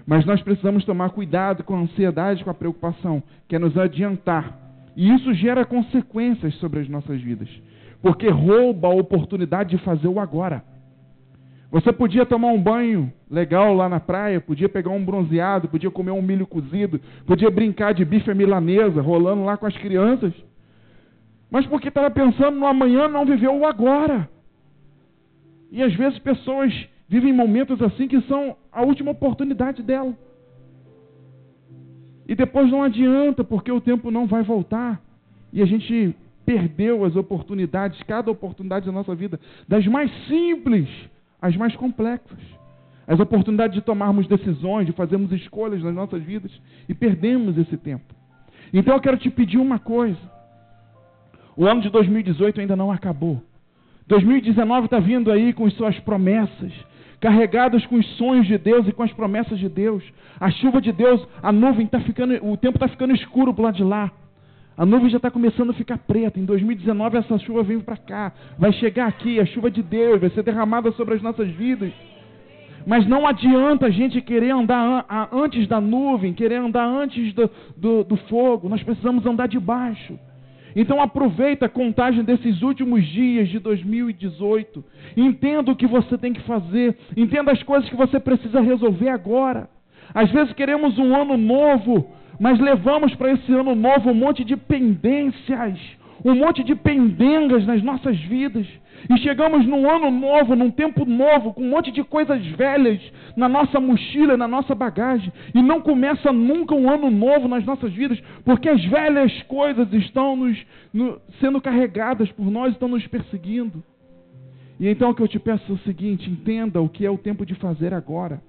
Mas nós precisamos tomar cuidado com a ansiedade, com a preocupação, que é nos adiantar. E isso gera consequências sobre as nossas vidas, porque rouba a oportunidade de fazer o agora. Você podia tomar um banho legal lá na praia, podia pegar um bronzeado, podia comer um milho cozido, podia brincar de bife à milanesa, rolando lá com as crianças. Mas porque estava pensando no amanhã, não viveu o agora. E às vezes pessoas vivem momentos assim que são a última oportunidade dela. E depois não adianta, porque o tempo não vai voltar. E a gente perdeu as oportunidades, cada oportunidade da nossa vida, das mais simples as mais complexas. As oportunidades de tomarmos decisões, de fazermos escolhas nas nossas vidas, e perdemos esse tempo. Então eu quero te pedir uma coisa. O ano de 2018 ainda não acabou. 2019 está vindo aí com as suas promessas, carregadas com os sonhos de Deus e com as promessas de Deus. A chuva de Deus, a nuvem está ficando, o tempo está ficando escuro para lado de lá. A nuvem já está começando a ficar preta. Em 2019 essa chuva vem para cá. Vai chegar aqui, a chuva de Deus vai ser derramada sobre as nossas vidas. Mas não adianta a gente querer andar antes da nuvem, querer andar antes do fogo. Nós precisamos andar debaixo. Então aproveita a contagem desses últimos dias de 2018. Entenda o que você tem que fazer. Entenda as coisas que você precisa resolver agora. Às vezes queremos um ano novo, mas levamos para esse ano novo um monte de pendências, um monte de pendengas nas nossas vidas. E chegamos num ano novo, num tempo novo, com um monte de coisas velhas na nossa mochila, na nossa bagagem. E não começa nunca um ano novo nas nossas vidas, porque as velhas coisas estão sendo carregadas por nós, estão nos perseguindo. E então o que eu te peço é o seguinte: entenda o que é o tempo de fazer agora.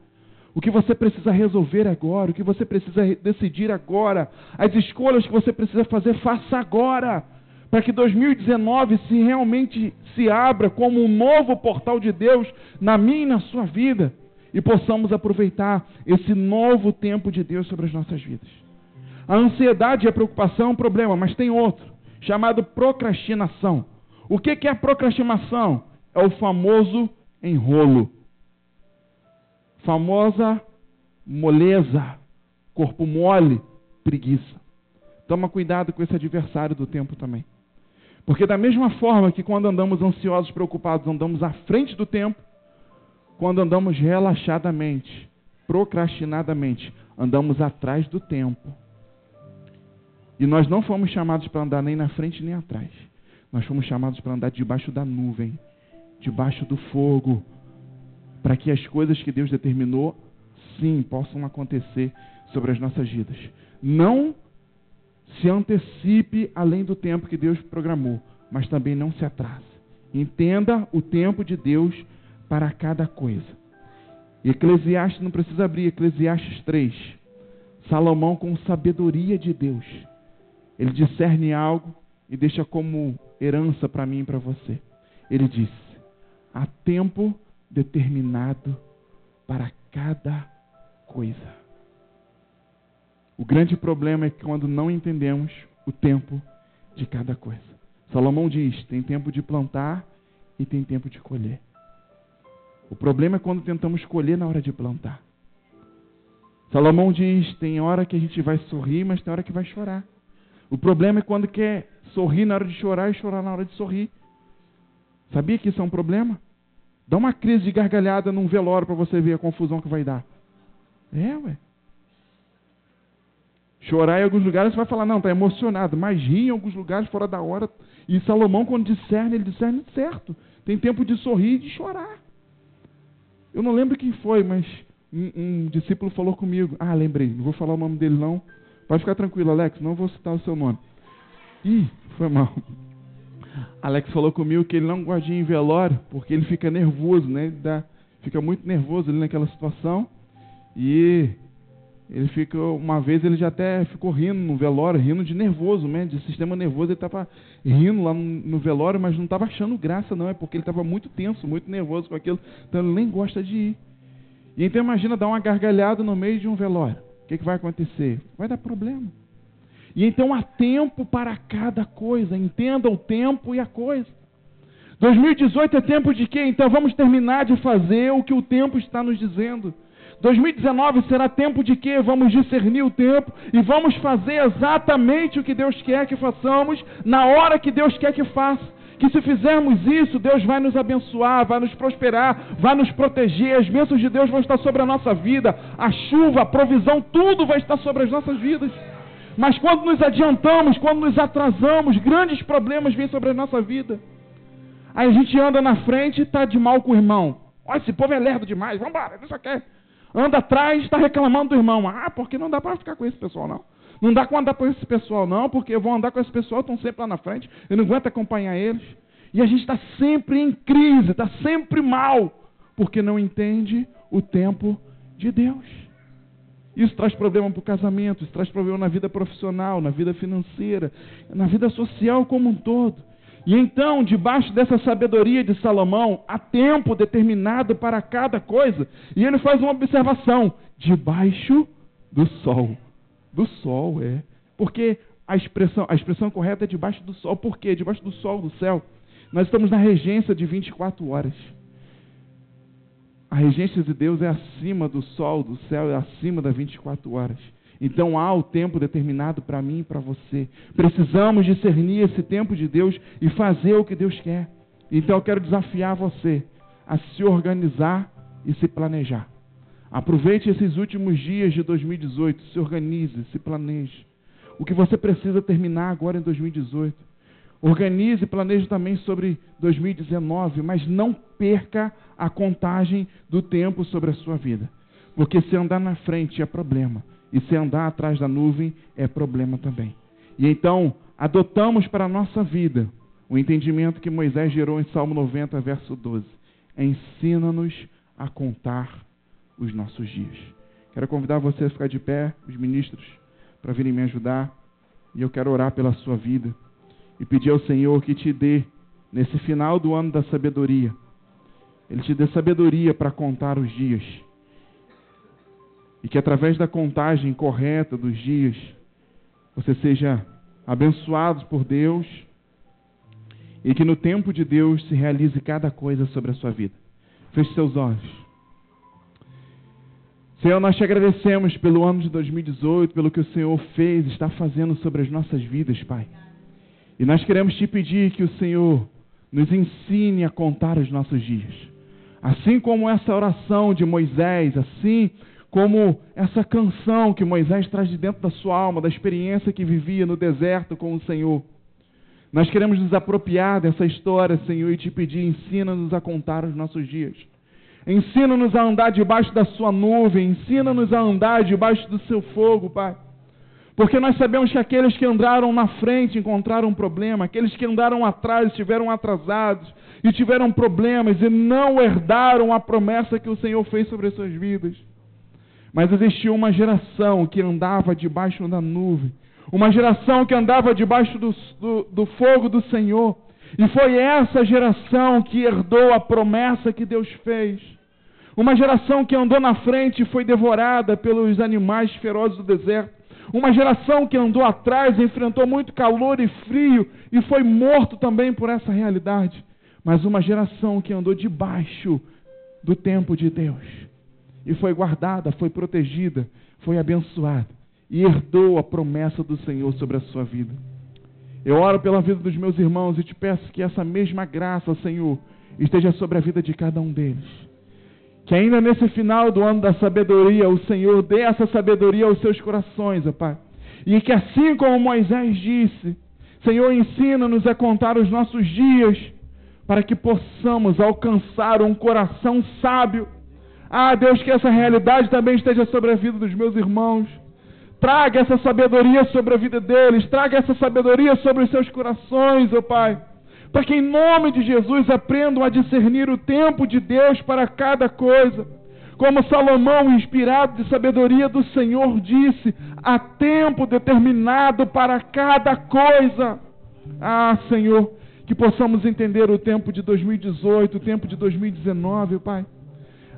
O que você precisa resolver agora, o que você precisa decidir agora, as escolhas que você precisa fazer, faça agora, para que 2019 se realmente se abra como um novo portal de Deus na minha e na sua vida, e possamos aproveitar esse novo tempo de Deus sobre as nossas vidas. A ansiedade e a preocupação é um problema, mas tem outro, chamado procrastinação. O que é a procrastinação? É o famoso enrolo. Famosa moleza, corpo mole, preguiça. Toma cuidado com esse adversário do tempo também. Porque da mesma forma que quando andamos ansiosos, preocupados, andamos à frente do tempo, quando andamos relaxadamente, procrastinadamente, andamos atrás do tempo. E nós não fomos chamados para andar nem na frente nem atrás. Nós fomos chamados para andar debaixo da nuvem, debaixo do fogo, para que as coisas que Deus determinou, sim, possam acontecer sobre as nossas vidas. Não se antecipe além do tempo que Deus programou, mas também não se atrase. Entenda o tempo de Deus para cada coisa. Eclesiastes, não precisa abrir, Eclesiastes 3. Salomão, com sabedoria de Deus, ele discerne algo e deixa como herança para mim e para você. Ele disse: há tempo determinado para cada coisa. O grande problema é que quando não entendemos o tempo de cada coisa. Salomão diz: tem tempo de plantar e tem tempo de colher. O problema é quando tentamos colher na hora de plantar. Salomão diz: tem hora que a gente vai sorrir, mas tem hora que vai chorar. O problema é quando quer sorrir na hora de chorar e chorar na hora de sorrir. Sabia que isso é um problema? Dá uma crise de gargalhada num velório para você ver a confusão que vai dar. Chorar em alguns lugares você vai falar: não, está emocionado. Mas rir em alguns lugares fora da hora. E Salomão, quando discerne, ele discerne certo. Tem tempo de sorrir e de chorar. Eu não lembro quem foi, mas um discípulo falou comigo. Lembrei, não vou falar o nome dele não. Pode ficar tranquilo, Alex, não vou citar o seu nome. Foi mal. Alex falou comigo que ele não gosta de ir em velório, porque ele fica nervoso, né? Fica muito nervoso ali naquela situação. E ele uma vez ele já até ficou rindo no velório, rindo de nervoso, né? De sistema nervoso. Ele estava rindo lá no velório, mas não estava achando graça, não. É porque ele estava muito tenso, muito nervoso com aquilo. Então ele nem gosta de ir. E então imagina dar uma gargalhada no meio de um velório. O que vai acontecer? Vai dar problema. E então há tempo para cada coisa. Entenda o tempo e a coisa. 2018 é tempo de quê? Então vamos terminar de fazer o que o tempo está nos dizendo. 2019 será tempo de quê? Vamos discernir o tempo e vamos fazer exatamente o que Deus quer que façamos, na hora que Deus quer que faça. Que se fizermos isso, Deus vai nos abençoar, vai nos prosperar, vai nos proteger, as bênçãos de Deus vão estar sobre a nossa vida, a chuva, a provisão, tudo vai estar sobre as nossas vidas. Mas quando nos adiantamos, quando nos atrasamos, grandes problemas vêm sobre a nossa vida. Aí a gente anda na frente e está de mal com o irmão. Olha, esse povo é lerdo demais, vamos embora, não sei o que. Anda atrás e está reclamando do irmão. Porque não dá para ficar com esse pessoal, não. Não dá para andar com esse pessoal, não, porque eu vou andar com esse pessoal, estão sempre lá na frente, eu não aguento acompanhar eles. E a gente está sempre em crise, está sempre mal, porque não entende o tempo de Deus. Isso traz problema para o casamento, isso traz problema na vida profissional, na vida financeira, na vida social como um todo. E então, debaixo dessa sabedoria de Salomão, há tempo determinado para cada coisa. E ele faz uma observação: debaixo do sol. Do sol, Porque a expressão correta é debaixo do sol. Por quê? Debaixo do sol, do céu. Nós estamos na regência de 24 horas. A regência de Deus é acima do sol, do céu, é acima das 24 horas. Então há o tempo determinado para mim e para você. Precisamos discernir esse tempo de Deus e fazer o que Deus quer. Então eu quero desafiar você a se organizar e se planejar. Aproveite esses últimos dias de 2018, se organize, se planeje. O que você precisa terminar agora em 2018. Organize e planeje também sobre 2019, mas não perca a contagem do tempo sobre a sua vida. Porque se andar na frente é problema, e se andar atrás da nuvem é problema também. E então, adotamos para a nossa vida o entendimento que Moisés gerou em Salmo 90, verso 12. Ensina-nos a contar os nossos dias. Quero convidar você a ficar de pé, os ministros, para virem me ajudar. E eu quero orar pela sua vida e pedir ao Senhor que te dê, nesse final do ano da sabedoria, Ele te dê sabedoria para contar os dias. E que através da contagem correta dos dias, você seja abençoado por Deus e que no tempo de Deus se realize cada coisa sobre a sua vida. Feche seus olhos. Senhor, nós te agradecemos pelo ano de 2018, pelo que o Senhor fez e está fazendo sobre as nossas vidas, Pai. E nós queremos te pedir que o Senhor nos ensine a contar os nossos dias. Assim como essa oração de Moisés, assim como essa canção que Moisés traz de dentro da sua alma, da experiência que vivia no deserto com o Senhor. Nós queremos nos apropriar dessa história, Senhor, e te pedir, ensina-nos a contar os nossos dias. Ensina-nos a andar debaixo da sua nuvem, ensina-nos a andar debaixo do seu fogo, Pai. Porque nós sabemos que aqueles que andaram na frente encontraram um problema, aqueles que andaram atrás estiveram atrasados e tiveram problemas e não herdaram a promessa que o Senhor fez sobre as suas vidas. Mas existiu uma geração que andava debaixo da nuvem, uma geração que andava debaixo do fogo do Senhor, e foi essa geração que herdou a promessa que Deus fez. Uma geração que andou na frente e foi devorada pelos animais ferozes do deserto. Uma geração que andou atrás, enfrentou muito calor e frio e foi morto também por essa realidade. Mas uma geração que andou debaixo do tempo de Deus e foi guardada, foi protegida, foi abençoada e herdou a promessa do Senhor sobre a sua vida. Eu oro pela vida dos meus irmãos e te peço que essa mesma graça, Senhor, esteja sobre a vida de cada um deles. Que ainda nesse final do ano da sabedoria, o Senhor dê essa sabedoria aos seus corações, ó Pai. E que assim como Moisés disse, Senhor, ensina-nos a contar os nossos dias, para que possamos alcançar um coração sábio. Ah, Deus, que essa realidade também esteja sobre a vida dos meus irmãos. Traga essa sabedoria sobre a vida deles, traga essa sabedoria sobre os seus corações, ó Pai. Para que em nome de Jesus aprendam a discernir o tempo de Deus para cada coisa. Como Salomão, inspirado de sabedoria do Senhor, disse, há tempo determinado para cada coisa. Ah, Senhor, que possamos entender o tempo de 2018, o tempo de 2019, Pai.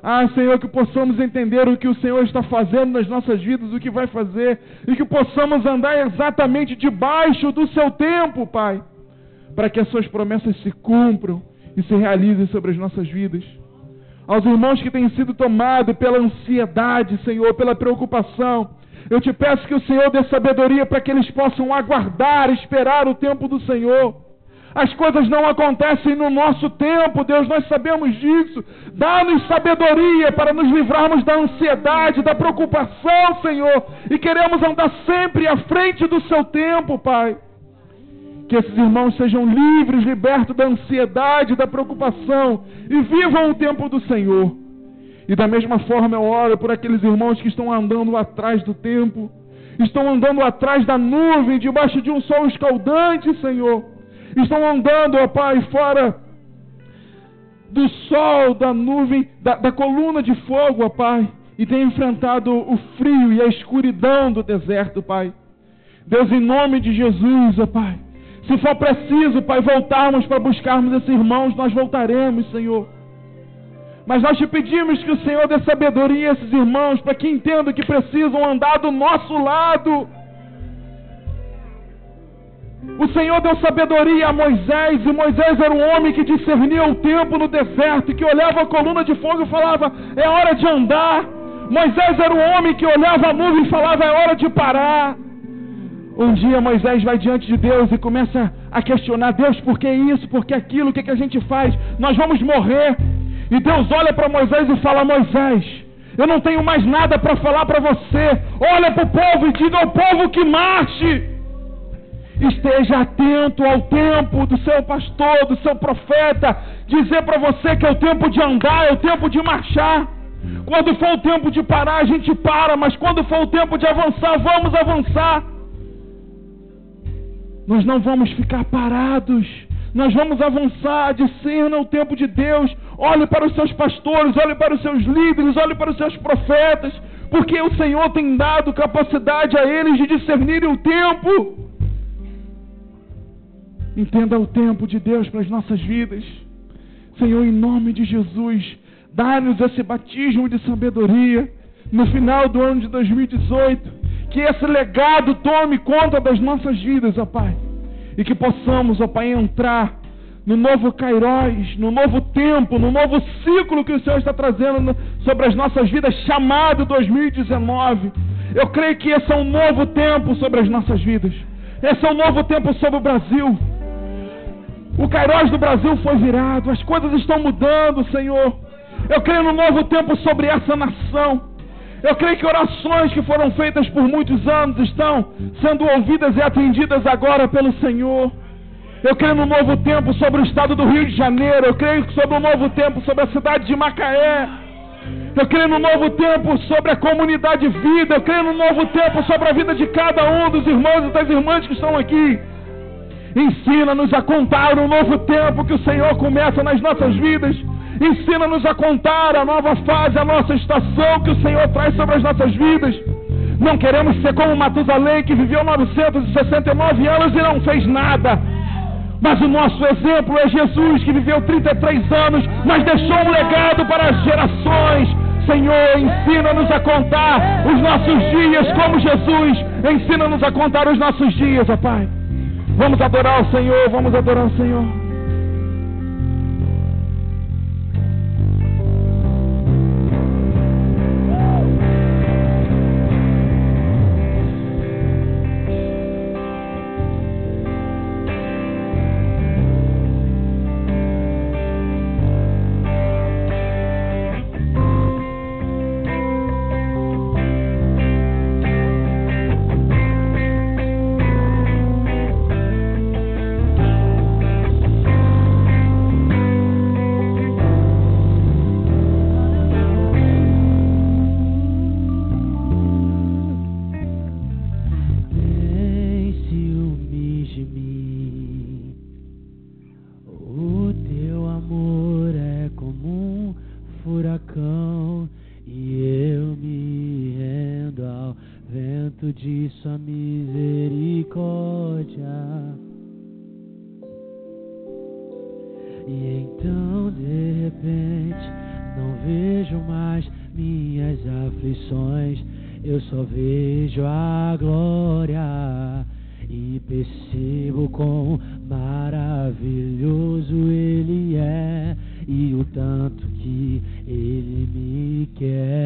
Ah, Senhor, que possamos entender o que o Senhor está fazendo nas nossas vidas, o que vai fazer, e que possamos andar exatamente debaixo do seu tempo, Pai, para que as suas promessas se cumpram e se realizem sobre as nossas vidas. Aos irmãos que têm sido tomados pela ansiedade, Senhor, pela preocupação, eu te peço que o Senhor dê sabedoria para que eles possam aguardar, esperar o tempo do Senhor. As coisas não acontecem no nosso tempo, Deus, nós sabemos disso. Dá-nos sabedoria para nos livrarmos da ansiedade, da preocupação, Senhor, e queremos andar sempre à frente do seu tempo, Pai. Que esses irmãos sejam livres, libertos da ansiedade, da preocupação e vivam o tempo do Senhor. E da mesma forma eu oro por aqueles irmãos que estão andando atrás do tempo, estão andando atrás da nuvem, debaixo de um sol escaldante, Senhor. Estão andando, ó Pai, fora do sol, da nuvem, da coluna de fogo, ó Pai, e têm enfrentado o frio e a escuridão do deserto, Pai. Deus, em nome de Jesus, ó Pai, se for preciso, Pai, voltarmos para buscarmos esses irmãos, nós voltaremos, Senhor. Mas nós te pedimos que o Senhor dê sabedoria a esses irmãos, para que entendam que precisam andar do nosso lado. O Senhor deu sabedoria a Moisés, e Moisés era um homem que discernia o tempo no deserto, que olhava a coluna de fogo e falava, é hora de andar. Moisés era um homem que olhava a nuvem e falava, é hora de parar. Um dia Moisés vai diante de Deus e começa a questionar, Deus, por que isso, por que aquilo, o que a gente faz? Nós vamos morrer. E Deus olha para Moisés e fala, Moisés, eu não tenho mais nada para falar para você. Olha para o povo e diga ao povo que marche. Esteja atento ao tempo do seu pastor, do seu profeta, dizer para você que é o tempo de andar, é o tempo de marchar. Quando for o tempo de parar, a gente para, mas quando for o tempo de avançar, vamos avançar. Nós não vamos ficar parados, Nós vamos avançar, discerna o tempo de Deus. Olhe para os seus pastores, olhe para os seus líderes, olhe para os seus profetas, porque o Senhor tem dado capacidade a eles de discernirem o tempo. Entenda o tempo de Deus para as nossas vidas. Senhor, em nome de Jesus, dá-nos esse batismo de sabedoria no final do ano de 2018. Que esse legado tome conta das nossas vidas, ó Pai. E que possamos, ó Pai, entrar no novo Kairos, no novo tempo, no novo ciclo que o Senhor está trazendo sobre as nossas vidas, chamado 2019. Eu creio que esse é um novo tempo sobre as nossas vidas. Esse é um novo tempo sobre o Brasil. O Kairos do Brasil foi virado, as coisas estão mudando, Senhor. Eu creio no novo tempo sobre essa nação. Eu creio que orações que foram feitas por muitos anos estão sendo ouvidas e atendidas agora pelo Senhor. Eu creio no novo tempo sobre o estado do Rio de Janeiro. Eu creio sobre o novo tempo sobre a cidade de Macaé. Eu creio no novo tempo sobre a comunidade Vida. Eu creio no novo tempo sobre a vida de cada um dos irmãos e das irmãs que estão aqui. Ensina-nos a contar o novo tempo que o Senhor começa nas nossas vidas. Ensina-nos a contar a nova fase, a nossa estação que o Senhor traz sobre as nossas vidas. Não queremos ser como Matusalém, que viveu 969 anos e não fez nada. Mas o nosso exemplo é Jesus, que viveu 33 anos, mas deixou um legado para as gerações. Senhor, ensina-nos a contar os nossos dias como Jesus. Ensina-nos a contar os nossos dias, ó Pai. Vamos adorar o Senhor, vamos adorar o Senhor. De sua misericórdia, e então de repente não vejo mais minhas aflições, eu só vejo a glória e percebo quão maravilhoso Ele é e o tanto que Ele me quer.